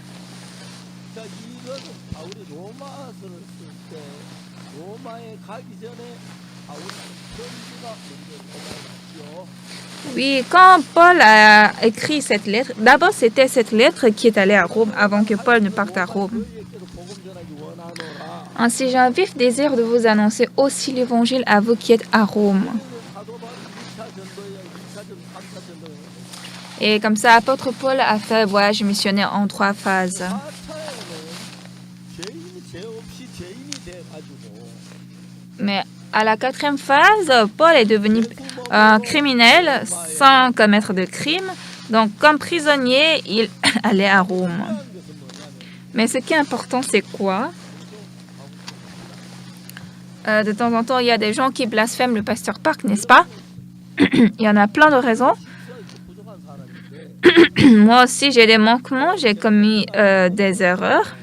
S1: Oui, quand Paul a écrit cette lettre, d'abord c'était cette lettre qui est allée à Rome avant que Paul ne parte à Rome. Ainsi, j'ai un vif désir de vous annoncer aussi l'évangile à vous qui êtes à Rome. Et comme ça, apôtre Paul a fait un voyage missionnaire en 3 phases. Mais à la 4e phase, Paul est devenu un criminel sans commettre de crime. Donc, comme prisonnier, il allait à Rome. Mais ce qui est important, c'est quoi? De temps en temps, il y a des gens qui blasphèment le pasteur Park, n'est-ce pas? Il y en a plein de raisons. Moi aussi, j'ai des manquements, j'ai commis des erreurs.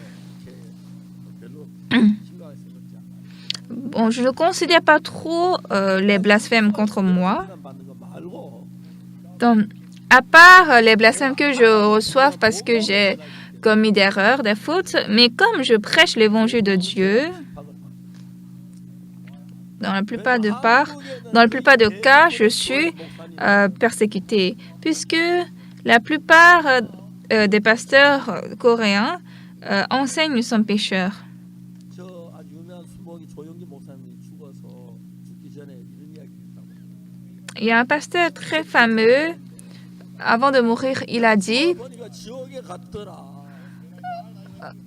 S1: Bon, je ne considère pas trop les blasphèmes contre moi. Donc, à part les blasphèmes que je reçois parce que j'ai commis d'erreurs, des fautes, mais comme je prêche l'évangile de Dieu, dans la plupart de cas, je suis persécuté, puisque la plupart des pasteurs coréens enseignent nous sommes pécheurs. Il y a un pasteur très fameux, avant de mourir, il a dit,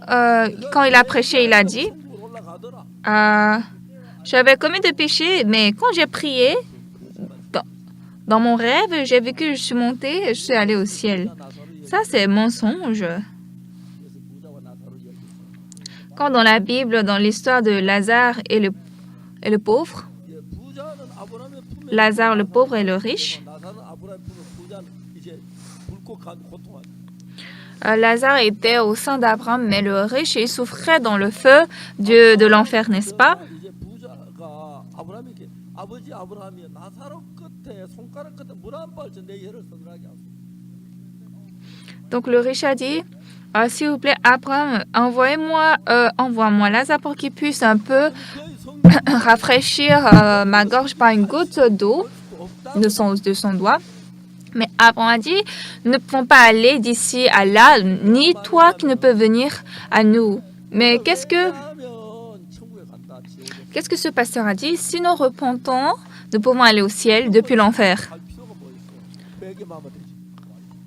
S1: quand il a prêché, il a dit, j'avais commis des péchés, mais quand j'ai prié, dans mon rêve, j'ai vu que je suis montée et je suis allée au ciel. Ça, c'est mensonge. Quand dans la Bible, dans l'histoire de Lazare et le pauvre, Lazare le pauvre et le riche, Lazare était au sein d'Abraham, mais le riche, il souffrait dans le feu de l'enfer, n'est-ce pas? Donc le riche a dit, s'il vous plaît, Abraham, envoie-moi Lazare pour qu'il puisse un peu rafraîchir ma gorge par une goutte d'eau de son doigt. Mais Abraham a dit, nous ne pouvons pas aller d'ici à là, ni toi qui ne peux venir à nous. Mais qu'est-ce que ce pasteur a dit? Si nous repentons, nous pouvons aller au ciel depuis l'enfer.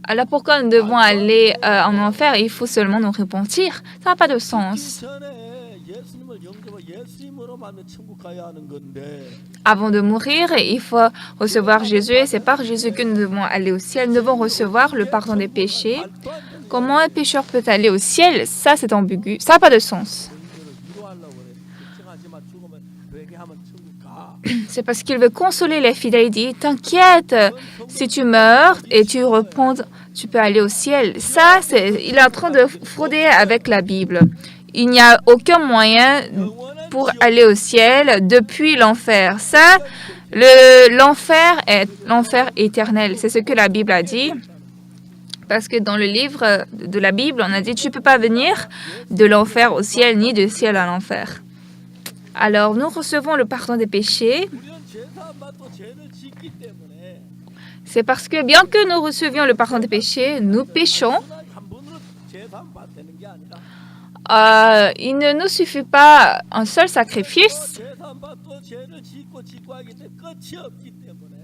S1: Alors pourquoi nous devons aller en enfer? Il faut seulement nous repentir. Ça n'a pas de sens. Avant de mourir, il faut recevoir Jésus et c'est par Jésus que nous devons aller au ciel. Nous devons recevoir le pardon des péchés. Comment un pécheur peut aller au ciel? Ça, c'est ambigu. Ça n'a pas de sens. C'est parce qu'il veut consoler les fidèles. Il dit, t'inquiète, si tu meurs et tu repens, tu peux aller au ciel. Ça, il est en train de frauder avec la Bible. Il n'y a aucun moyen pour aller au ciel depuis l'enfer. Ça, l'enfer est l'enfer éternel. C'est ce que la Bible a dit. Parce que dans le livre de la Bible, on a dit, tu ne peux pas venir de l'enfer au ciel, ni du ciel à l'enfer. Alors, nous recevons le pardon des péchés.
S2: 우리는 제사함 받고 죄를 짓기 때문에
S1: C'est parce que bien que nous recevions le pardon des péchés, nous péchons.
S2: 한 번으로 제사함 받는 게 아니라
S1: Il ne nous suffit pas un seul sacrifice.
S2: 제사함 받고 죄를 짓고 하기 때문에 끝이 없기 때문에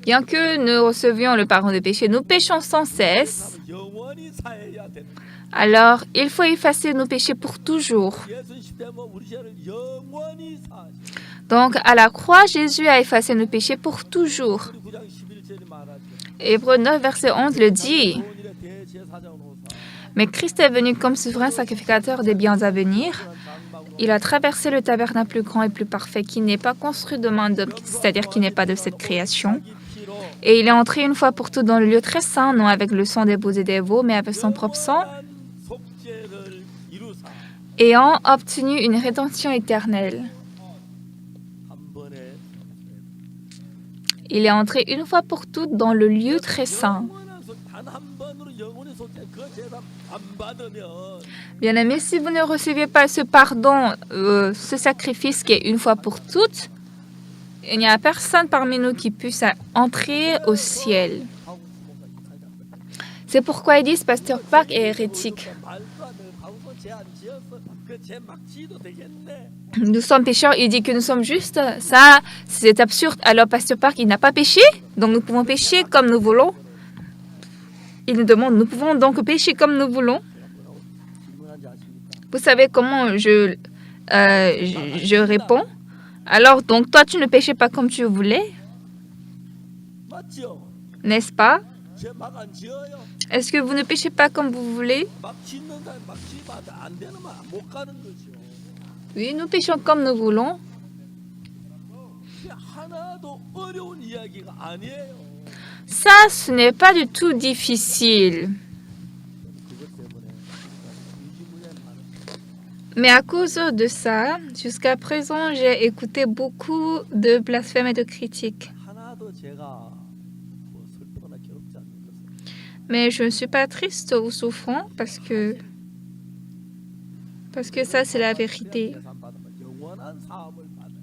S1: Bien que nous recevions le pardon des péchés, nous péchons sans cesse.
S2: 영원히 사해야 되는
S1: Alors, il faut effacer nos péchés pour toujours.
S2: 예수 십자가 우리 죄를 영원히 사하시.
S1: Donc, à la croix, Jésus a effacé nos péchés pour toujours.
S2: 우리 9장 11절에 말하죠.
S1: Hébreux 9, verset 11 le dit.
S2: 좋은 일에 대제사장으로 사.
S1: Mais Christ est venu comme souverain sacrificateur des biens à venir. Il a traversé le tabernacle plus grand et plus parfait qui n'est pas construit de main d'homme, c'est-à-dire qui n'est pas de cette création. Et il est entré une fois pour toutes dans le lieu très saint, non avec le sang des boucs et des veaux, mais avec son propre sang,
S2: 속죄를 이루사
S1: ayant obtenu une rédemption éternelle.
S2: 한 번에
S1: Il est entré une fois pour toutes dans le lieu très saint.
S2: 단한 번으로 영원히 속죄 그 제사 안 받으면
S1: Bien-aimés, si vous ne receviez pas ce pardon, ce sacrifice qui est une fois pour toutes, il n'y a personne parmi nous qui puisse entrer au ciel. C'est pourquoi ils disent Pasteur Park est hérétique.
S2: 말도 안 되는 바우서 죄안 지었어 그죄막 지도 되겠네.
S1: Nous sommes pécheurs, il dit que nous sommes justes. Ça, c'est absurde. Alors, Pasteur Park, il n'a pas péché, donc nous pouvons pécher comme nous voulons. Il nous demande, nous pouvons donc pécher comme nous voulons.
S2: 질문한지 아십니까?
S1: Vous savez comment je réponds? Alors, donc, toi, tu ne péchais pas comme tu voulais,
S2: 맞죠?
S1: n'est-ce pas?
S2: 죄막 안 지어요.
S1: Est-ce que vous ne péchez pas comme vous voulez?
S2: 막 짓는 사람 막 지면 안 되는 못 가는 거죠.
S1: Oui, nous péchons comme nous voulons.
S2: 그게 하나도 어려운 이야기가 아니에요.
S1: Ça, ce n'est pas du tout difficile.
S2: 그것 때문에 유지무리한 말을
S1: Mais à cause de ça, jusqu'à présent, j'ai écouté beaucoup de blasphèmes et de critiques.
S2: 하나도 제가 뭐 슬프거나 괴롭지 않는 것은
S1: Mais je ne suis pas triste ou souffrant parce que ça, c'est la vérité.
S2: 예산 받으면 영원한 사함을 받아요.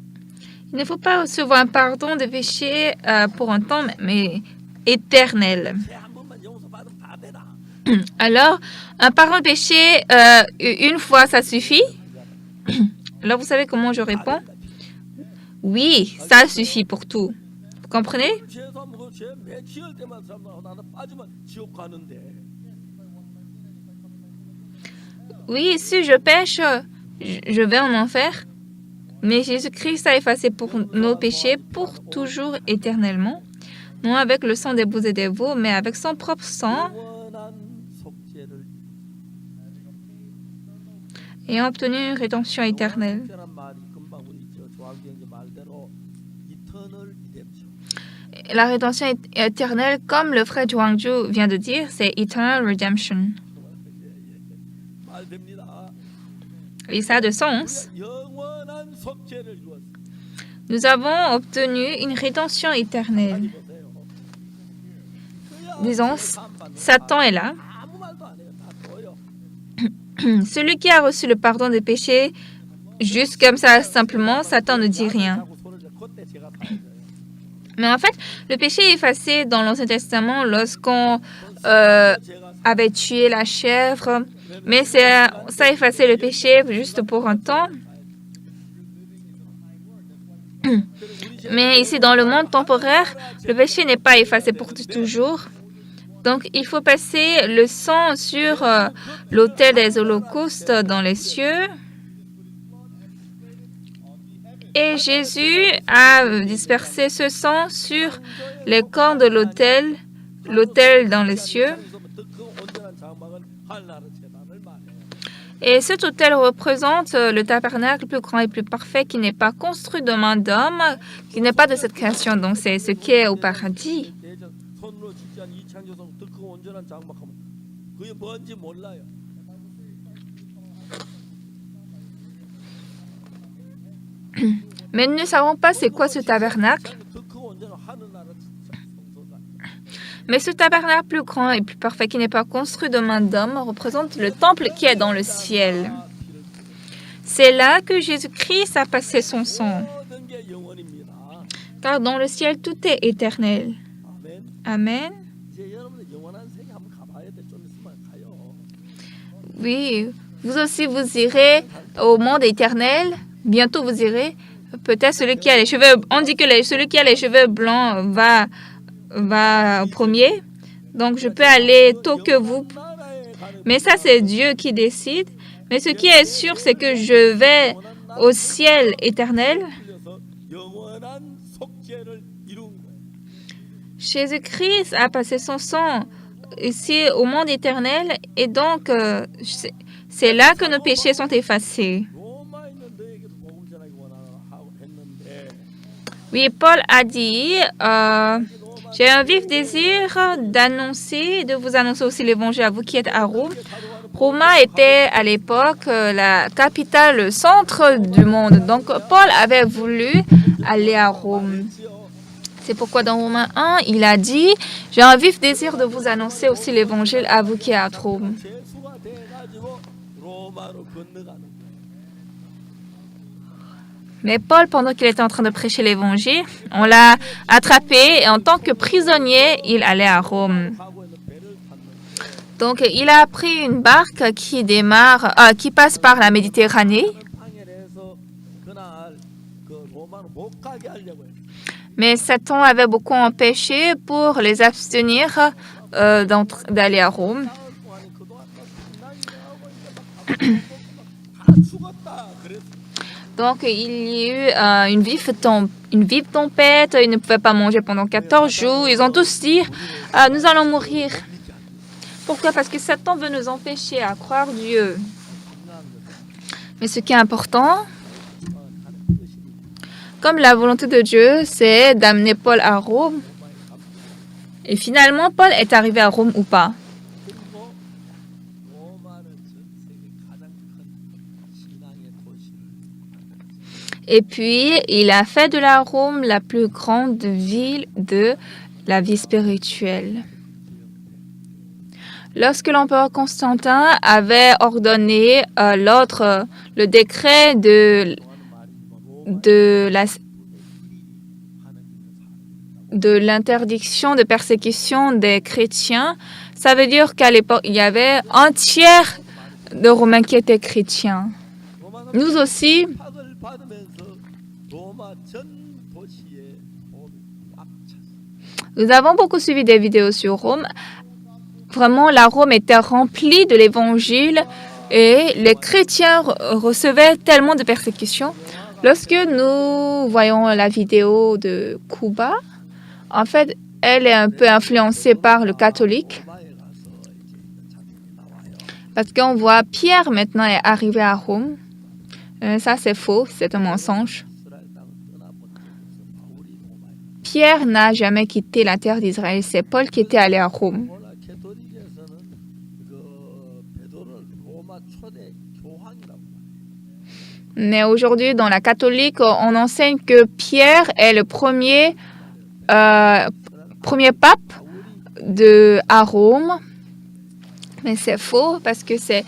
S1: Il ne faut pas recevoir un pardon de péché pour un temps, mais éternel.
S2: 죄한 번만 용서 받으면 다 되나?
S1: Alors, un pardon de péché, une fois, ça suffit? Alors, vous savez comment je réponds? Oui, ça suffit pour tout. Vous comprenez?
S2: 죄사하면 그죄매 지을 때만 사람들 나는 빠지면 지옥 가는데
S1: Oui, si je pêche, je vais en enfer. Mais Jésus-Christ a effacé pour nos péchés pour toujours éternellement. Non avec le sang des boucs et des veaux, mais avec son propre sang,
S2: 영원한 속죄를
S1: et a obtenu une rédemption éternelle.
S2: 속죄란 말이 금방 우리 저 조항경제 말대로 이터널 리뎀션.
S1: La rédemption éternelle, comme le frère Zhuangzhu vient de dire, c'est Eternal Redemption.
S2: 말됩니다.
S1: Et ça a de sens.
S2: 영원한 속죄를 이루었어.
S1: Nous avons obtenu une rédemption éternelle. Disons, Satan est là.
S2: 아무 말도 안 해요. 다 줘요.
S1: Celui qui a reçu le pardon des péchés, juste comme ça, simplement, Satan ne dit rien.
S2: 하고 손을 대 그때 제가 다 해줘요.
S1: Mais en fait, le péché est effacé dans l'Ancien Testament lorsqu'on
S2: 제가
S1: avait tué la chèvre. Mais ça a effacé le péché juste pour un temps. Mais ici, dans le monde temporaire, le péché n'est pas effacé pour toujours. Donc, il faut passer le sang sur l'autel des holocaustes dans les cieux. Et Jésus a dispersé ce sang sur les corps de l'autel dans les cieux.
S2: 그 온전한 장막은 한나라 제단을 말해요.
S1: Et cet autel représente le tabernacle plus grand et plus parfait qui n'est pas construit de main d'homme, qui n'est pas de cette création. Donc, c'est ce qui est au paradis.
S2: 대전 손으로 짓지 않은 이창조성 그 온전한 장막하면 그게 뭔지 몰라요.
S1: Mais nous ne savons pas c'est quoi ce tabernacle.
S2: 그 온전한 하늘나라 성소가
S1: Mais ce tabernacle plus grand et plus parfait qui n'est pas construit de main d'homme représente le temple qui est dans le ciel. C'est là que Jésus-Christ a passé son sang.
S2: 모든 게 영원입니다.
S1: Car dans le ciel, tout est éternel.
S2: 아멘.
S1: Amen.
S2: 이제 여러분들 영원한 세계 한번 가봐야 돼. 좀 있으면 가요.
S1: Oui, vous aussi, vous irez au monde éternel. Bientôt, vous irez. Peut-être celui qui a les cheveux... On dit que celui qui a les cheveux blancs va au premier. Donc, je peux aller tôt que vous.
S2: 나라에 가는
S1: Mais ça, c'est Dieu qui décide. Mais ce qui est sûr, c'est que je vais au ciel éternel.
S2: 빌려서 영원한 속죄를 이룬 거예요.
S1: Jésus-Christ a passé son sang ici au monde éternel. Et donc, c'est là que nos péchés sont effacés.
S2: 로마에 있는 너에게도 복음 전하기 원하고 했는데
S1: Oui, Paul a dit, j'ai un vif désir d'annoncer, de vous annoncer aussi l'évangile à vous qui êtes à Rome. Roma était à l'époque la capitale, le centre du monde. Donc, Paul avait voulu aller à Rome. C'est pourquoi dans Romains 1, il a dit, j'ai un vif désir de vous annoncer aussi l'évangile à vous qui êtes à Rome.
S2: 죄수가 돼가지고 로마로 건너가는 거예요.
S1: Mais Paul, pendant qu'il était en train de prêcher l'évangile, on l'a attrapé et en tant que prisonnier, il allait à Rome.
S2: 가고 있는 배를 탔는데
S1: Donc, il a pris une barque qui passe par la Méditerranée.
S2: 항해해서 그날 그 로마로 못 가게 하려고 해요.
S1: Mais Satan avait beaucoup empêché pour les abstenir d'aller à Rome.
S2: 사흘 동안에 그동안 막 신랑이하고 이제 막 다 죽었다 그랬어.
S1: Donc, il y a eu une vive tempête. Ils ne pouvaient pas manger pendant 14 jours. Ils ont tous dit, nous allons mourir. Pourquoi? Parce que Satan veut nous empêcher à croire Dieu. Mais ce qui est important, comme la volonté de Dieu, c'est d'amener Paul à Rome. Et finalement, Paul est arrivé à Rome ou pas?
S2: 그리고 로마는 전 세계 가장 큰 신앙의 도시를
S1: Et puis, il a fait de la Rome la plus grande ville de la vie spirituelle. Lorsque l'empereur Constantin avait ordonné le décret de l'interdiction de persécution des chrétiens, ça veut dire qu'à l'époque, il y avait un tiers de Romains qui étaient chrétiens. Nous aussi,
S2: 팍을 받으면서 로마 전 도시에 복음이 꽉 찼어요.
S1: nous avons beaucoup suivi des vidéos sur Rome. Vraiment, la Rome était remplie de l'évangile et les chrétiens recevaient tellement de persécutions. Lorsque nous voyons la vidéo de Cuba, en fait, elle est un peu influencée par le catholique.
S2: 로마에 가서 이제 자들이 나와요.
S1: Parce qu'on voit Pierre maintenant est arrivé à Rome. Ça, c'est faux, c'est un mensonge.
S2: 이스라엘 땅을 떠나본 적이 없어. 바울이 로마에 갔어요.
S1: Pierre n'a jamais quitté la terre d'Israël. C'est Paul qui était allé à Rome.
S2: 오늘 캐톨릭에서는 그 베드로를 로마 초대 교황이라고 봐요.
S1: Mais aujourd'hui, dans la catholique, on enseigne que Pierre est le premier pape à Rome. Mais c'est faux parce que c'est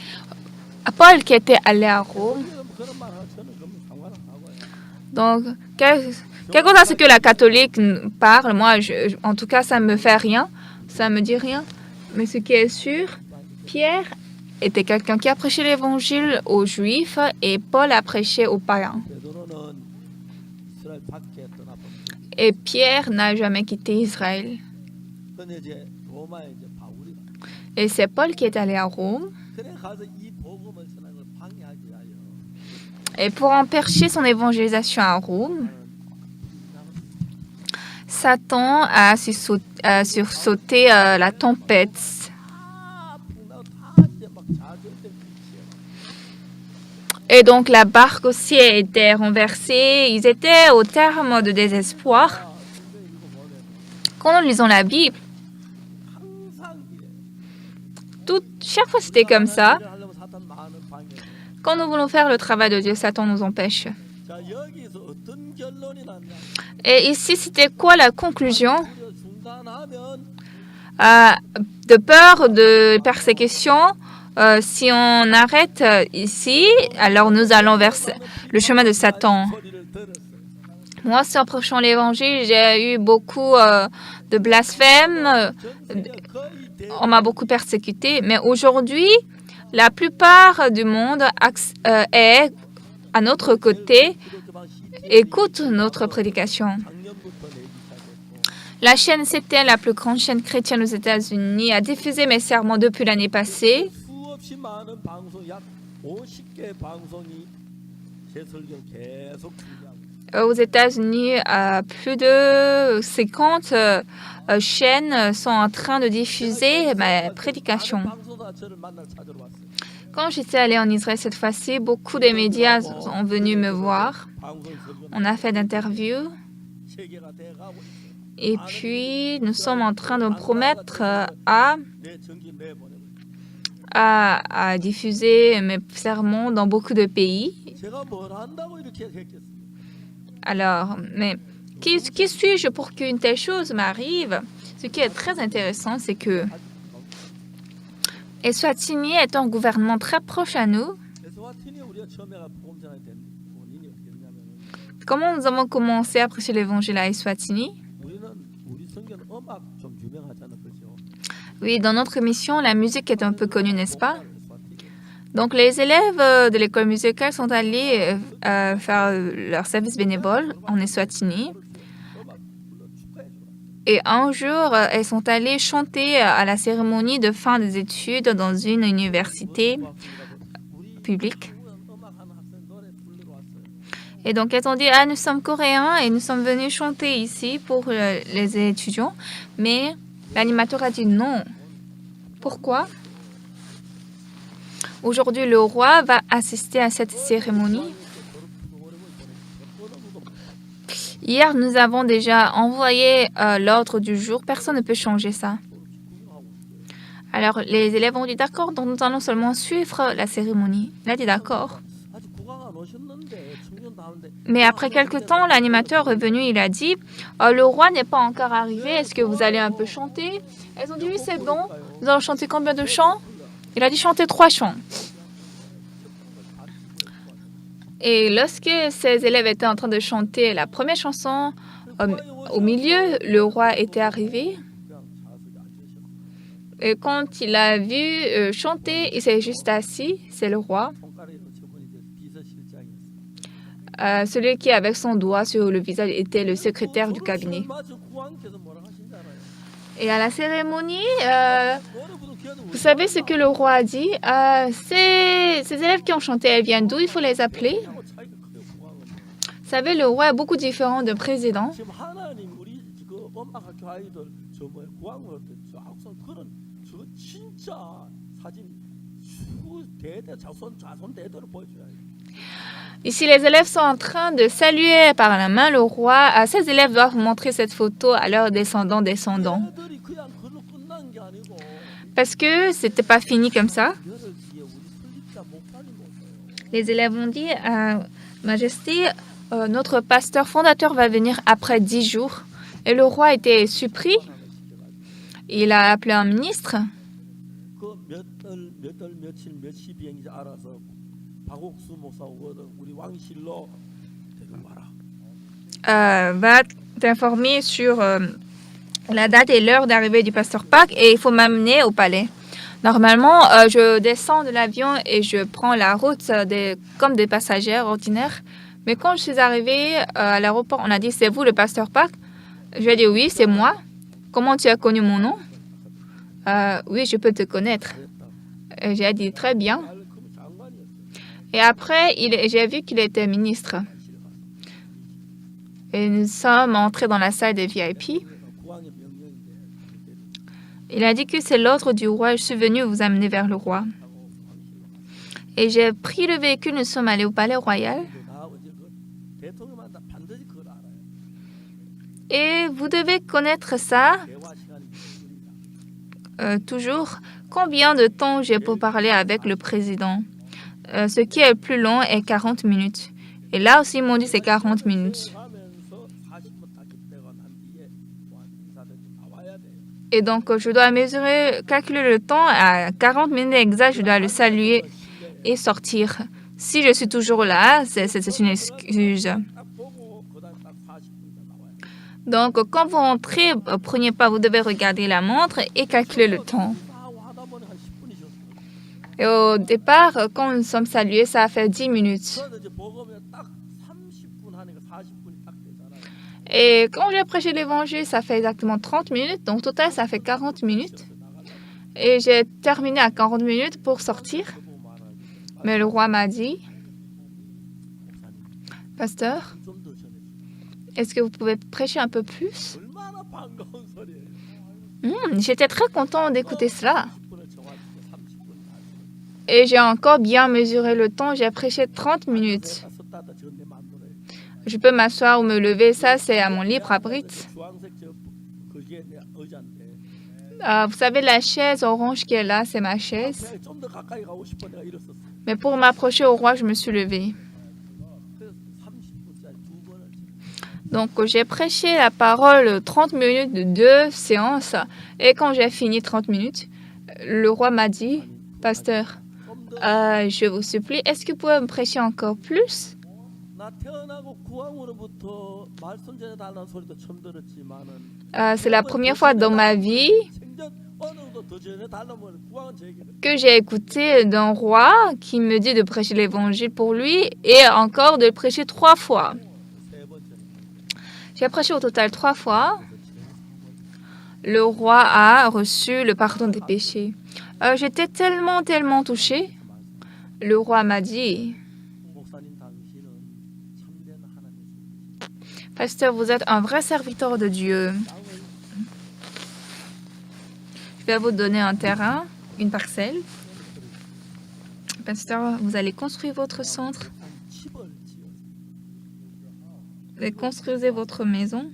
S1: Paul qui était allé à Rome.
S2: 지금 그런 말 하면 저는 그러면 상관은 하고요.
S1: Donc, quel que soit ce que la catholique parle, moi, en tout cas, ça ne me fait rien. Ça ne me dit rien. Mais ce qui est sûr, Pierre était quelqu'un qui a prêché l'évangile aux Juifs et Paul a prêché aux païens.
S2: 베드로는 이스라엘 밖에 떠나본 적이
S1: Et Pierre n'a jamais quitté Israël.
S2: 근데 이제 로마에 이제 바울이 갔어요.
S1: Et c'est Paul qui est allé à Rome.
S2: 그래 가서 이 복음을 전하는 걸 방해하기 위하여
S1: Et pour empêcher son évangélisation à Rome, Satan a sursauté la tempête.
S2: 다 풍나고 다 이제 막 좌절된 빛이에요.
S1: Et donc la barque aussi était renversée. Ils étaient au terme de désespoir.
S2: 근데 이거 뭐냐면
S1: Quand nous lisons la Bible,
S2: 항상 이래.
S1: chaque fois c'était comme ça.
S2: 일을 하려면 사탄 많은 방해를.
S1: Quand nous voulons faire le travail de Dieu, Satan nous empêche.
S2: 자 여기서 어떤 결론이 났냐?
S1: Et ici, c'était quoi la conclusion?
S2: 우리가 중단하면
S1: De peur de persécution, Si on arrête ici, alors nous allons vers le chemin de Satan. Moi, en prêchant l'évangile, j'ai eu beaucoup de blasphèmes. On m'a beaucoup persécuté. Mais aujourd'hui, la plupart du monde est à notre côté, écoute notre prédication. La chaîne CTN, la plus grande chaîne chrétienne aux États-Unis, a diffusé mes sermons depuis l'année passée. Aux États-Unis, plus de 50 chaînes sont en train de diffuser mes prédications. Quand j'étais allée en Israël cette fois-ci, beaucoup de médias sont venus me voir. On a fait d'interviews. Et puis, nous sommes en train de promettre à diffuser mes sermons dans beaucoup de pays. Alors, mais qui suis-je pour qu'une telle chose m'arrive? Ce qui est très intéressant, c'est que Eswatini est un gouvernement très proche à nous. Comment nous avons commencé à prêcher l'évangile à Eswatini? Oui, dans notre mission, la musique est un peu connue, n'est-ce pas? Donc, les élèves de l'école musicale sont allés faire leur service bénévole en Eswatini. Et un jour, elles sont allées chanter à la cérémonie de fin des études dans une université publique. Et donc, elles ont dit, nous sommes coréens et nous sommes venus chanter ici pour les étudiants. Mais l'animateur a dit non. Pourquoi? Aujourd'hui, le roi va assister à cette cérémonie. Hier, nous avons déjà envoyé l'ordre du jour. Personne ne peut changer ça. Alors, les élèves ont dit d'accord, donc nous allons seulement suivre la cérémonie. Il a dit d'accord. Mais après quelque temps, l'animateur est venu, il a dit le roi n'est pas encore arrivé, est-ce que vous allez un peu chanter? Elles ont dit oui, c'est bon. Nous allons chanter combien de chants? Il a dit chanter 3 chants. Et lorsque ces élèves étaient en train de chanter la première chanson, au milieu, le roi était arrivé. Et quand il a vu chanter, il s'est juste assis, c'est le roi. Celui qui, avec son doigt sur le visage, était le secrétaire du cabinet. Et à la cérémonie, vous savez ce que le roi a dit? Ces élèves qui ont chanté, elles viennent d'où? Il faut les appeler. Vous savez, le roi est beaucoup différent de président. Ici, les élèves sont en train de saluer par la main le roi. Ces élèves doivent montrer cette photo à leurs descendants. Parce que ce n'était pas fini comme ça. Les élèves ont dit, Majesté, notre pasteur fondateur va venir après 10 jours. Et le roi était surpris. Il a appelé un ministre. Va t'informer sur la date et l'heure d'arrivée du pasteur Park et il faut m'amener au palais. Normalement, je descends de l'avion et je prends la route comme des passagers ordinaires. Mais quand je suis arrivée à l'aéroport, on a dit, c'est vous le pasteur Park? Je lui ai dit, oui, c'est moi. Comment tu as connu mon nom? Oui, je peux te connaître. J'ai dit, très bien. Et après, j'ai vu qu'il était ministre. Et nous sommes entrés dans la salle des VIP. Il a dit que c'est l'ordre du roi. Je suis venue vous amener vers le roi. Et j'ai pris le véhicule. Nous sommes allés au palais royal. Et vous devez connaître ça. Toujours, combien de temps j'ai pour parler avec le président? Ce qui est le plus long est 40 minutes. Et là aussi, ils m'ont dit c'est 40 minutes. Et donc, je dois calculer le temps à 40 minutes exactes. Je dois le saluer et sortir. Si je suis toujours là, c'est une excuse.
S2: 딱 보고 그다음 딱 40분이다 나와요.
S1: Donc, quand vous rentrez, prenez pas, vous devez regarder la montre et calculer le temps.
S2: 다 하다 보니 한 10분이 지났어요.
S1: Et au départ, quand nous sommes salués, ça a fait 10 minutes.
S2: 그래서 이제 복음에 딱 30분 하니까 40분이 딱 되잖아요.
S1: Et quand j'ai prêché l'évangile, ça fait exactement 30 minutes. Donc, au total, ça fait 40 minutes. Et j'ai terminé à 40 minutes pour sortir.
S2: 보고 말하지.
S1: Mais le roi m'a dit, Pasteur,
S2: 좀더 전해주세요.
S1: est-ce que vous pouvez prêcher un peu plus?
S2: 얼마나 반가운 소리예요.
S1: J'étais très content d'écouter cela.
S2: 10분을 정확히 30분 하고.
S1: Et j'ai encore bien mesuré le temps. J'ai prêché 30 minutes.
S2: 내가 썼다 다 저건 내 마음대로 해.
S1: Je peux m'asseoir ou me lever. Ça, c'est à mon libre arbitre.
S2: 주황색 저 그게 내 의자인데.
S1: Vous savez, la chaise orange qui est là, c'est ma chaise.
S2: 그냥 좀 더 가까이 가고 싶어 내가 일었었어.
S1: Mais pour m'approcher au roi, je me suis levée.
S2: 그래서 30분짜리 두 번을
S1: Donc, j'ai prêché la parole 30 minutes de 2 séances. Et quand j'ai fini 30 minutes, le roi m'a dit, Pasteur,
S2: 좀더
S1: je vous supplie, est-ce que vous pouvez me prêcher encore plus?
S2: 나 태어나고 구왕으로부터 말씀 전해달라는 소리도 처음 들었지만은
S1: C'est la première fois dans ma vie
S2: 생전 어느 정도 더 전해달라면 구왕은 제 얘기를
S1: que j'ai écouté d'un roi qui me dit de prêcher l'évangile pour lui et encore de le prêcher 3 fois.
S2: 세 번째
S1: J'ai prêché au total 3 fois. Le roi a reçu le pardon des péchés. J'étais tellement touchée. Le roi m'a dit,
S2: 목사님 당신은 참된 하나님의 종이시다.
S1: Pasteur, vous êtes un vrai serviteur de Dieu.
S2: 땅을
S1: Je vais vous donner un terrain, une parcelle. Pasteur, vous allez construire votre centre.
S2: 집을 지어서
S1: Vous construisez votre maison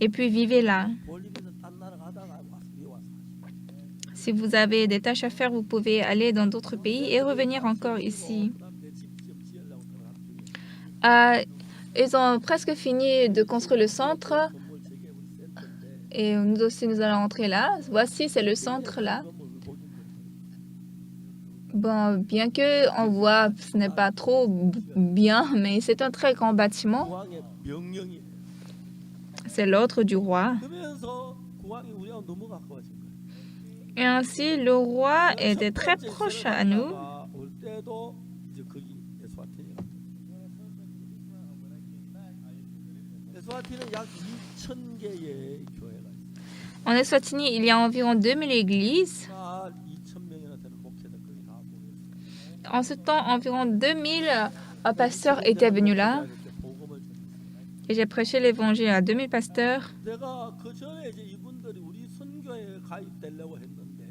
S1: et puis vivez là.
S2: 볼리비아에서 딴 나라 가다가 와서 여기 와서 하시고
S1: Si vous avez des tâches à faire, vous pouvez aller dans d'autres pays et revenir encore ici.
S2: 그다음 내집 지으려고 들어간 중에
S1: Ils ont presque fini de construire le centre
S2: 건물 재개 우리 센터인데
S1: et nous aussi nous allons entrer là. Voici, c'est le centre là.
S2: 건물 보기
S1: Bon, bien que on voit, ce n'est pas trop bien, mais c'est un très grand bâtiment.
S2: 구왕의 명령이
S1: C'est l'ordre du roi.
S2: 그러면서 구왕이 우리하고 너무 가까워진 거예요.
S1: Et ainsi, le roi était très
S2: 첫 번째
S1: proche à nous.
S2: 세례나가 올 때도 이제 거기 에스와티니가 에스와티는 약 2,000개의 교회가 있어요.
S1: En Eswatini, il y a environ 2000 églises.
S2: 한 2,000명이나 되는 목회자 거기 다 모였어요.
S1: En ce temps, environ 2000 pasteurs étaient venus là.
S2: 이렇게 복음을 전했어요.
S1: Et j'ai prêché l'évangile à 2000 pasteurs.
S2: 내가 그 전에 이제 이분들이 우리 선교에 가입되려고 했는데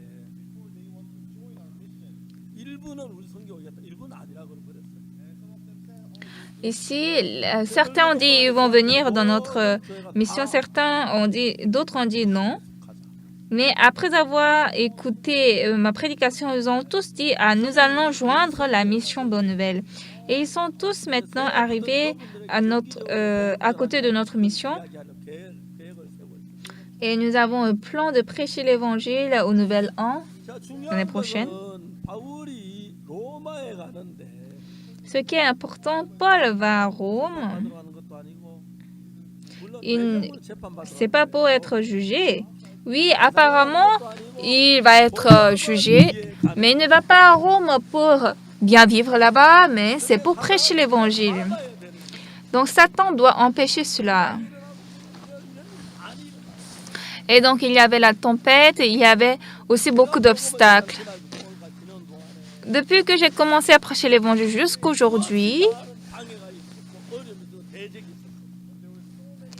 S2: 일부는 우리 선교 오겠다, 일부는 아니라 그러 버렸어요.
S1: Ici, certains ont dit ils vont venir dans notre mission, d'autres ont dit non. Mais après avoir écouté ma prédication, ils ont tous dit nous allons joindre la mission Bonne Nouvelle. Et ils sont tous maintenant arrivés à côté de notre mission. Et nous avons un plan de prêcher l'évangile au Nouvel An l'année prochaine.
S2: 바울이 로마에 가는데
S1: Ce qui est important, Paul va à Rome.
S2: 들어가는 것도 아니고 물론
S1: Il-
S2: 배경으로 재판받으러
S1: C'est pas pour être jugé. Oui, apparemment, il va être jugé, mais il ne va pas à Rome pour bien vivre là-bas, mais c'est pour prêcher l'évangile. Donc Satan doit empêcher cela. Et donc il y avait la tempête, et il y avait aussi beaucoup d'obstacles. Depuis que j'ai commencé à prêcher l'évangile jusqu'aujourd'hui,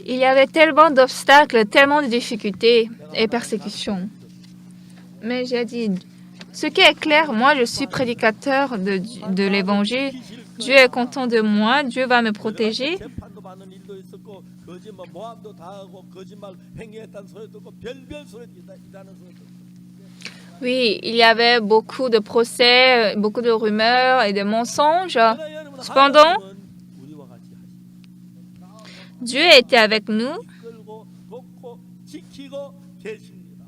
S1: il y avait tellement d'obstacles, tellement de difficultés et persécutions. Mais j'ai dit, ce qui est clair, moi je suis prédicateur de l'évangile. Dieu est content de moi, Dieu va me protéger.
S2: 재판도 받는 일도 있었고 거짓말 모함도 당하고 거짓말 행위했다는 소리 듣고 별별 소리 있다는 소리 듣고
S1: Oui, il y avait beaucoup de procès, beaucoup de rumeurs et de mensonges. Cependant,
S2: 우리와 같이 하시고
S1: Dieu était avec nous
S2: 이끌고 돕고 지키고 계십니다.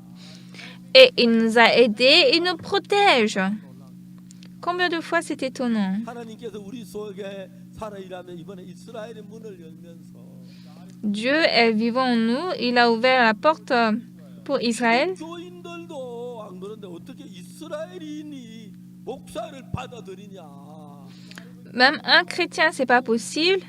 S1: Et il nous a aidés, il nous protège. Combien de fois c'est étonnant.
S2: 하나님께서 우리 속에 살아 일하며 이번에 이스라엘의 문을 열면서
S1: Dieu est vivant en nous. Il a ouvert la porte pour Israël.
S2: 교인들도 안 그런데 어떻게 이스라엘인이 목사를 받아들이냐?
S1: Même un chrétien, c'est pas possible.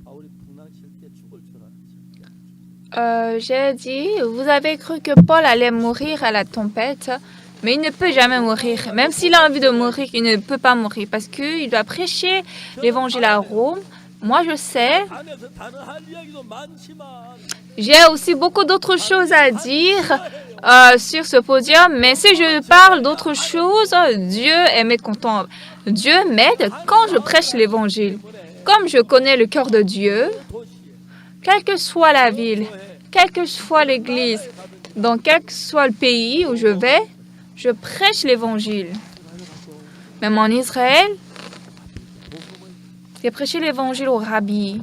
S2: 바울이 풍랑칠 때 죽을 줄 알았지.
S1: J'ai dit, vous avez cru que Paul allait mourir à la tempête, mais il ne peut jamais mourir. Même s'il a envie de mourir, il ne peut pas mourir parce qu'il doit prêcher l'évangile à Rome. Moi, je sais.
S2: 안에서 단어할 이야기도 많지만
S1: J'ai aussi beaucoup d'autres choses à dire sur ce podium, mais si je parle d'autres choses, Dieu est mécontent. Dieu m'aide quand je prêche l'évangile. Comme je connais le cœur de Dieu, quelle que soit la ville, quelle que soit l'église, dans quel que soit le pays où je vais, je prêche l'évangile. Même en Israël, j'ai prêché l'évangile au rabbi.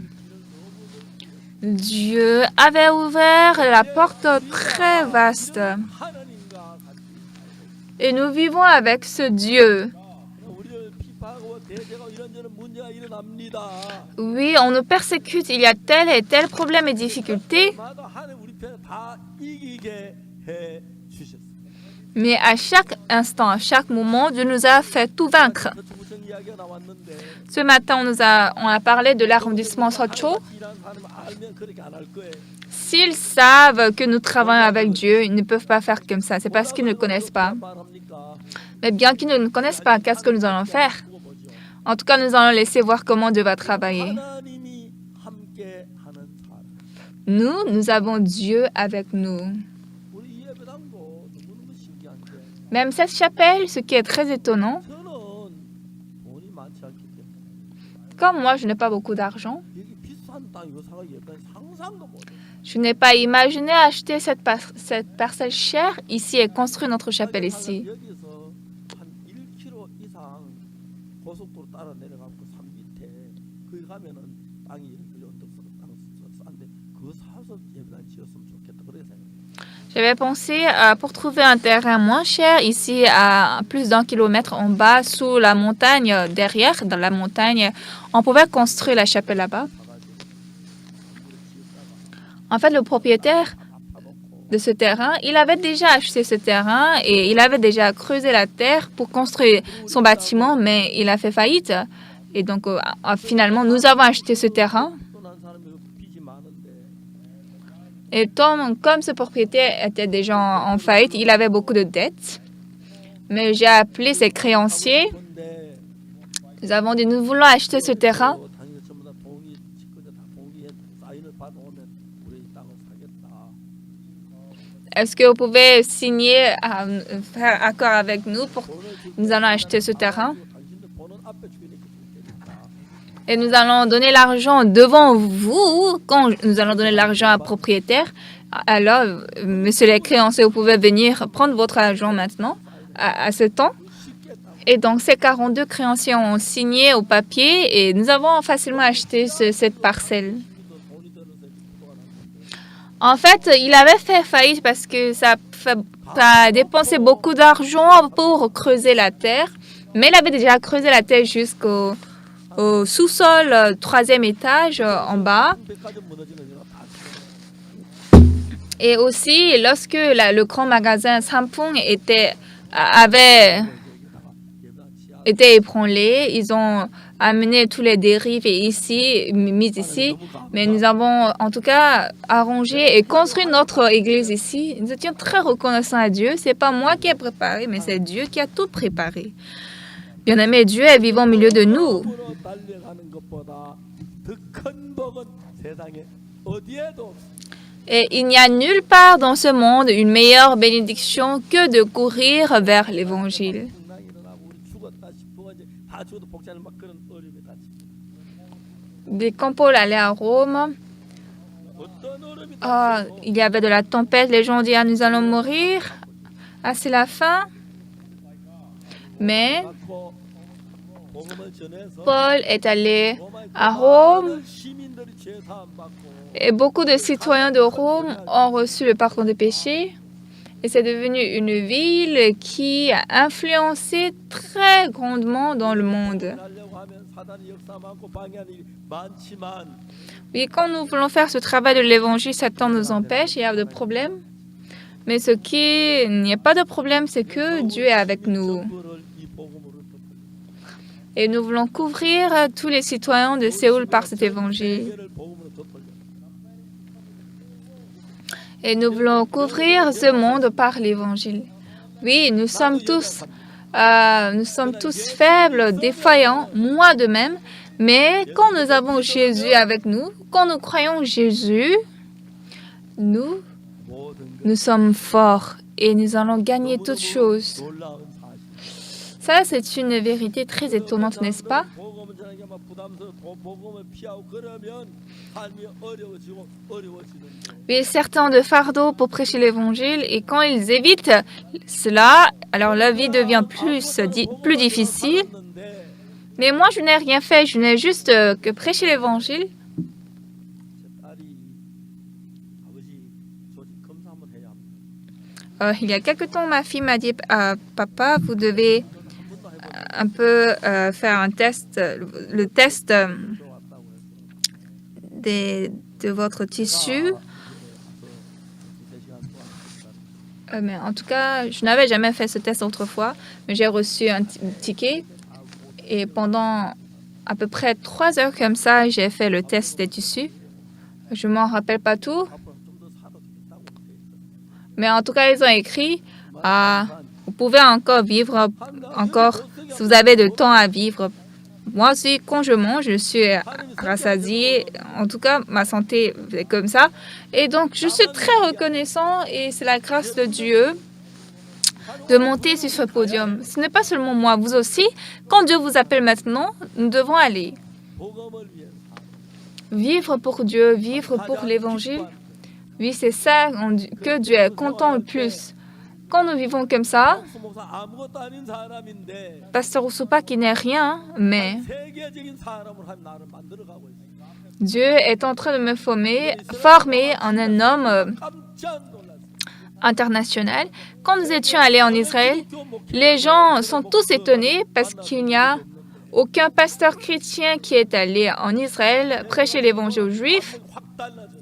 S1: Dieu avait ouvert la porte très vaste.
S2: 하나님과
S1: Et nous vivons avec ce Dieu.
S2: 우리를 비판하고 대제가 이런저런 문제가 일어납니다.
S1: Oui, on nous persécute, il y a tel et tel problème et difficulté,
S2: 마다 하나님 우리 편에 다 이기게 해 주셨어요.
S1: mais à chaque instant, à chaque moment, Dieu nous a fait tout vaincre.
S2: 구청 이야기가 나왔는데
S1: Ce matin, on a parlé de l'arrondissement Socho.
S2: 일하는 사람 알면 그렇게 안 할 거예요.
S1: S'ils savent que nous travaillons avec Dieu, ils ne peuvent pas faire comme ça. C'est parce qu'ils ne connaissent pas.
S2: 말합니까?
S1: Mais bien qu'ils ne nous connaissent pas, qu'est-ce que nous allons faire? En tout cas, nous allons laisser voir comment Dieu va travailler.
S2: 하나님이 함께 하는 사람.
S1: Nous avons Dieu avec nous.
S2: 우리 이 예배당도 너무너무 신기한 게
S1: Même cette chapelle, ce qui est très étonnant,
S2: 저는 돈이 많지 않기 때문에
S1: comme moi, je n'ai pas beaucoup d'argent,
S2: 여기 비싼 땅 이거 사가 예배 상상도 못해.
S1: je n'ai pas imaginé acheter cette parcelle chère ici et construire notre chapelle ici.
S2: 여기서 한 1km 이상 고속도로 따라 내려가고 산 밑에 거기 가면은 땅이 이렇게 언덕스러운 땅 싼데 그거 사서 예배당 지었으면 좋겠다 그렇게 생각해요.
S1: J'avais pensé pour trouver un terrain moins cher ici à plus d'1 kilomètre en bas sous la montagne derrière, dans la montagne, on pouvait construire la chapelle là-bas. En fait, le propriétaire de ce terrain, il avait déjà acheté ce terrain et il avait déjà creusé la terre pour construire son bâtiment, mais il a fait faillite. Et donc, finalement, nous avons acheté ce terrain.
S2: 또 난 사람이 빚이 많은데
S1: Et comme ce propriétaire était déjà en faillite, il avait beaucoup de dettes. Mais j'ai appelé ses créanciers.
S2: 근데
S1: Nous avons dit, nous voulons acheter ce terrain.
S2: 당연히 전부 다 동의 직권자 다 동의해 사인을 받아오면 우리 이 땅을 사겠다.
S1: Est-ce que vous pouvez signer, faire accord avec nous pour nous allons acheter ce terrain?
S2: 당신들 보는 앞에 주인에게 줄 테니까.
S1: Et nous allons donner l'argent devant vous quand nous allons donner l'argent au propriétaire. Alors, monsieur les créanciers, vous pouvez venir prendre votre argent maintenant, à ce temps. Et donc, ces 42 créanciers ont signé au papier et nous avons facilement acheté cette parcelle. En fait, il avait fait faillite parce que ça a dépensé beaucoup d'argent pour creuser la terre. Mais il avait déjà creusé la terre jusqu'au sous-sol, 3e étage en bas.
S2: 백화점 무너지는 데가 다
S1: Et aussi, lorsque le grand magasin Samsung avait été ébranlé, ils ont amené tous les dérives mis ici. Mais nous avons en tout cas arrangé et construit notre église ici. Nous étions très reconnaissants à Dieu. Ce n'est pas moi qui ai préparé, mais c'est Dieu qui a tout préparé. Bien-aimé, Dieu est vivant au milieu de nous.
S2: 으로 달려가는 것보다 더 큰 복은 세상에 어디에도 없어.
S1: Et il n'y a nulle part dans ce monde une meilleure bénédiction que de courir vers l'Évangile.
S2: 풍랑이 일어나고 우리 죽었다 싶어 이제 다 죽어도 복자는 막 그런 어려움에 다치.
S1: Dès quand Paul allait à Rome,
S2: 어떤 어려움이
S1: il y avait de la tempête, les gens disaient nous allons mourir, c'est la fin. Mais
S2: 고 복음을 전해서
S1: Paul est allé
S2: 로마의
S1: à Rome
S2: 많은 시민들이 죄 사함 받고
S1: Et beaucoup de citoyens de Rome ont reçu le pardon des péchés. Et c'est devenu une ville qui a influencé très grandement dans le monde.
S2: 하려고 하면 사단의 역사 많고 방해하는 일이 많지만
S1: Oui, quand nous voulons faire ce travail de l'évangile, Satan nous empêche, il y a de problèmes. Mais ce qui n'y a pas de problème, c'est que Dieu est avec nous.
S2: 정부를 이 복음으로 덮어요.
S1: Et nous voulons couvrir tous les citoyens de Séoul par cet évangile.
S2: 세계를 복음으로 덮으려.
S1: Et nous voulons couvrir ce monde par l'évangile. Oui, nous sommes tous faibles, défaillants, moi de même. Mais quand nous avons Jésus avec nous, quand nous croyons Jésus, nous sommes forts et nous allons gagner toutes choses.
S2: 놀라운 사실.
S1: Ça, c'est une vérité très étonnante, n'est-ce pas?
S2: 복음을 전하는 게 막 부담스러워 복음을 피하고 그러면 삶이 어려워지고 어려워지는 거.
S1: Oui, certains ont de fardeaux pour prêcher l'évangile et quand ils évitent cela, alors la vie devient plus difficile. Mais moi, je n'ai rien fait, je n'ai juste que prêché l'évangile.
S2: 제 딸이 아버지 조직 검사 한번 해야 합니다.
S1: Il y a quelque temps, ma fille m'a dit, Papa, vous devez un peu faire un test, le test
S2: 들어왔다고 해서
S1: de votre tissu. Mais en tout cas, je n'avais jamais fait ce test autrefois, mais j'ai reçu un ticket et pendant à peu près 3 heures comme ça, j'ai fait le test des tissus. Je ne m'en rappelle pas tout, mais en tout cas, ils ont écrit vous pouvez encore vivre, si vous avez de temps à vivre. Moi aussi, quand je mange, je suis rassasiée. En tout cas, ma santé est comme ça. Et donc, je suis très reconnaissant et c'est la grâce de Dieu de monter sur ce podium. Ce n'est pas seulement moi, vous aussi. Quand Dieu vous appelle maintenant, nous devons aller.
S2: 복음을 위해
S1: Vivre pour Dieu, vivre pour l'Évangile. Oui, c'est ça que Dieu est content le plus. Quand nous vivons comme ça,
S2: 박수 목사 아무것도 아닌 사람인데
S1: Pasteur Oussoupa qui n'est rien, mais
S2: 세계적인 사람을 한 나를 만들어가고 있어요.
S1: Dieu est en train de me former en un homme
S2: 깜짝 놀랐어요.
S1: international. Quand nous étions allés en Israël, les gens sont tous étonnés parce qu'il n'y a aucun pasteur chrétien qui est allé en Israël prêcher l'évangile aux Juifs.
S2: 확 달라졌어요.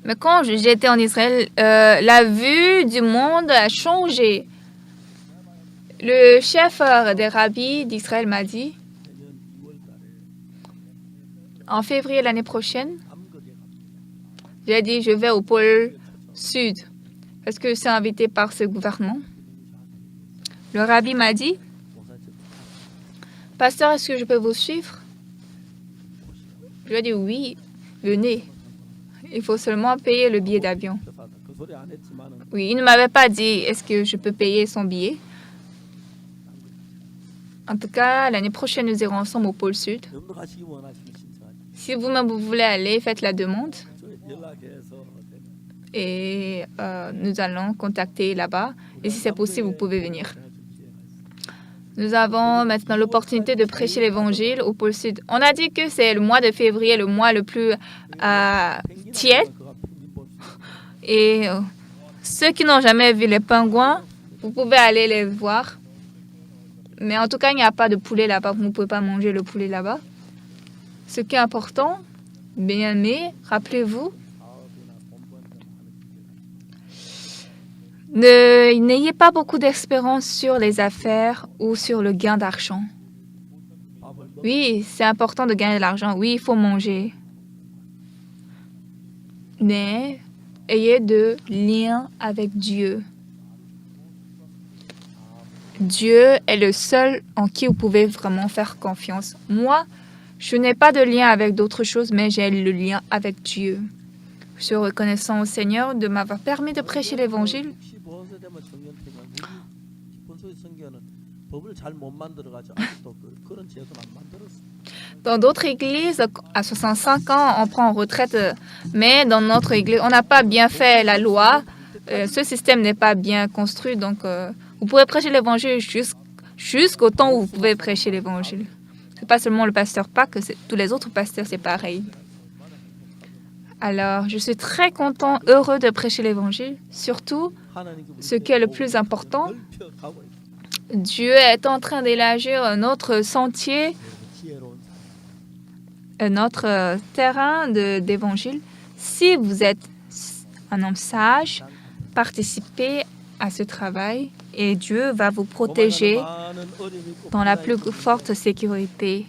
S1: Mais quand j'étais en Israël, la vue du monde a changé. Le chef des rabbis d'Israël m'a dit,
S2: 내년 2월 달에
S1: en février l'année prochaine,
S2: 남극에 갑니다.
S1: j'ai dit, je vais au pôle sud parce que c'est invité par ce gouvernement. Le rabbi m'a dit, Pasteur, est-ce que je peux vous suivre? Je lui ai dit, oui, venez. Il faut seulement payer le billet d'avion.
S2: 그 소리 안 했지만은
S1: Oui, il ne m'avait pas dit, est-ce que je peux payer son billet? En tout cas, l'année prochaine, nous irons ensemble au pôle sud.
S2: 여러분도 가시기 원하시면 신청하지.
S1: Si vous-même vous voulez aller, faites la demande
S2: 연락해서
S1: et nous allons contacter là-bas. Et si c'est possible, vous pouvez venir. Nous avons maintenant l'opportunité de prêcher l'évangile au pôle sud. On a dit que c'est le mois de février, le mois le plus tiède. Et ceux qui n'ont jamais vu les pingouins, vous pouvez aller les voir. Mais en tout cas, il n'y a pas de poulet là-bas. Vous ne pouvez pas manger le poulet là-bas. Ce qui est important, bien aimé, rappelez-vous, n'ayez pas beaucoup d'espérance sur les affaires ou sur le gain d'argent. Oui, c'est important de gagner de l'argent. Oui, il faut manger. Mais ayez de liens avec Dieu. Dieu est le seul en qui vous pouvez vraiment faire confiance. Moi, je n'ai pas de lien avec d'autres choses, mais j'ai le lien avec Dieu. Je suis reconnaissant au Seigneur de m'avoir permis de prêcher l'Évangile.
S2: 65세 되면 정년퇴직한 기본소위 성교는 법을 잘 못 만들어가지고 아직도 그런 제도는 안 만들었어.
S1: Dans d'autres églises, à 65 ans, on prend en retraite, mais dans notre église, on n'a pas bien fait la loi. Ce système n'est pas bien construit, donc vous pouvez prêcher l'évangile jusqu'au temps où vous pouvez prêcher l'évangile. C'est pas seulement le pasteur Pâques, tous les autres pasteurs, c'est pareil. Alors, je suis très content, heureux de prêcher l'Évangile. Surtout, ce qui est le plus important, Dieu est en train d'élargir notre sentier, notre terrain d'Évangile. Si vous êtes un homme sage, participez à ce travail et Dieu va vous protéger dans la plus forte sécurité.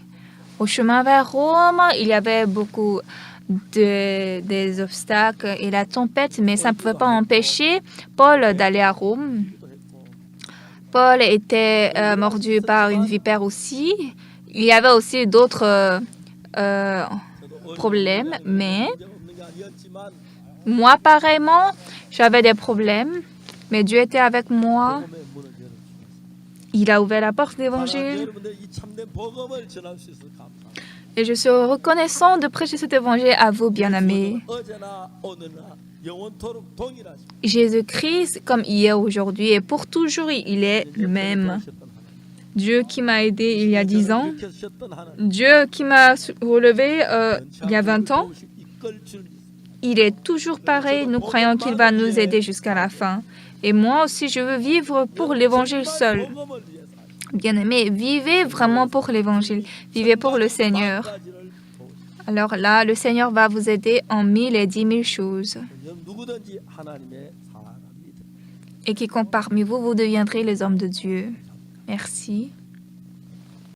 S1: Au chemin vers Rome, il y avait beaucoup des obstacles et la tempête, mais ça ne pouvait pas empêcher Paul d'aller à Rome. Paul était mordu par une vipère aussi. Il y avait aussi d'autres problèmes, mais moi, pareillement, j'avais des problèmes, mais Dieu était avec moi. Il a ouvert la porte d'évangile. Et je suis reconnaissant de prêcher cet évangile à vous, bien-aimés. Jésus-Christ, comme hier, aujourd'hui et pour toujours, il est le même. Dieu qui m'a aidé il y a 10 ans, Dieu qui m'a relevé il y a 20 ans, il est toujours pareil. Nous croyons qu'il va nous aider jusqu'à la fin. Et moi aussi, je veux vivre pour l'évangile seul. Bien-aimés, vivez vraiment pour l'évangile. Vivez pour le Seigneur. Alors là, le Seigneur va vous aider en 1000 et 10 000 choses. Et quiconque parmi vous, vous deviendrez les hommes de Dieu. Merci.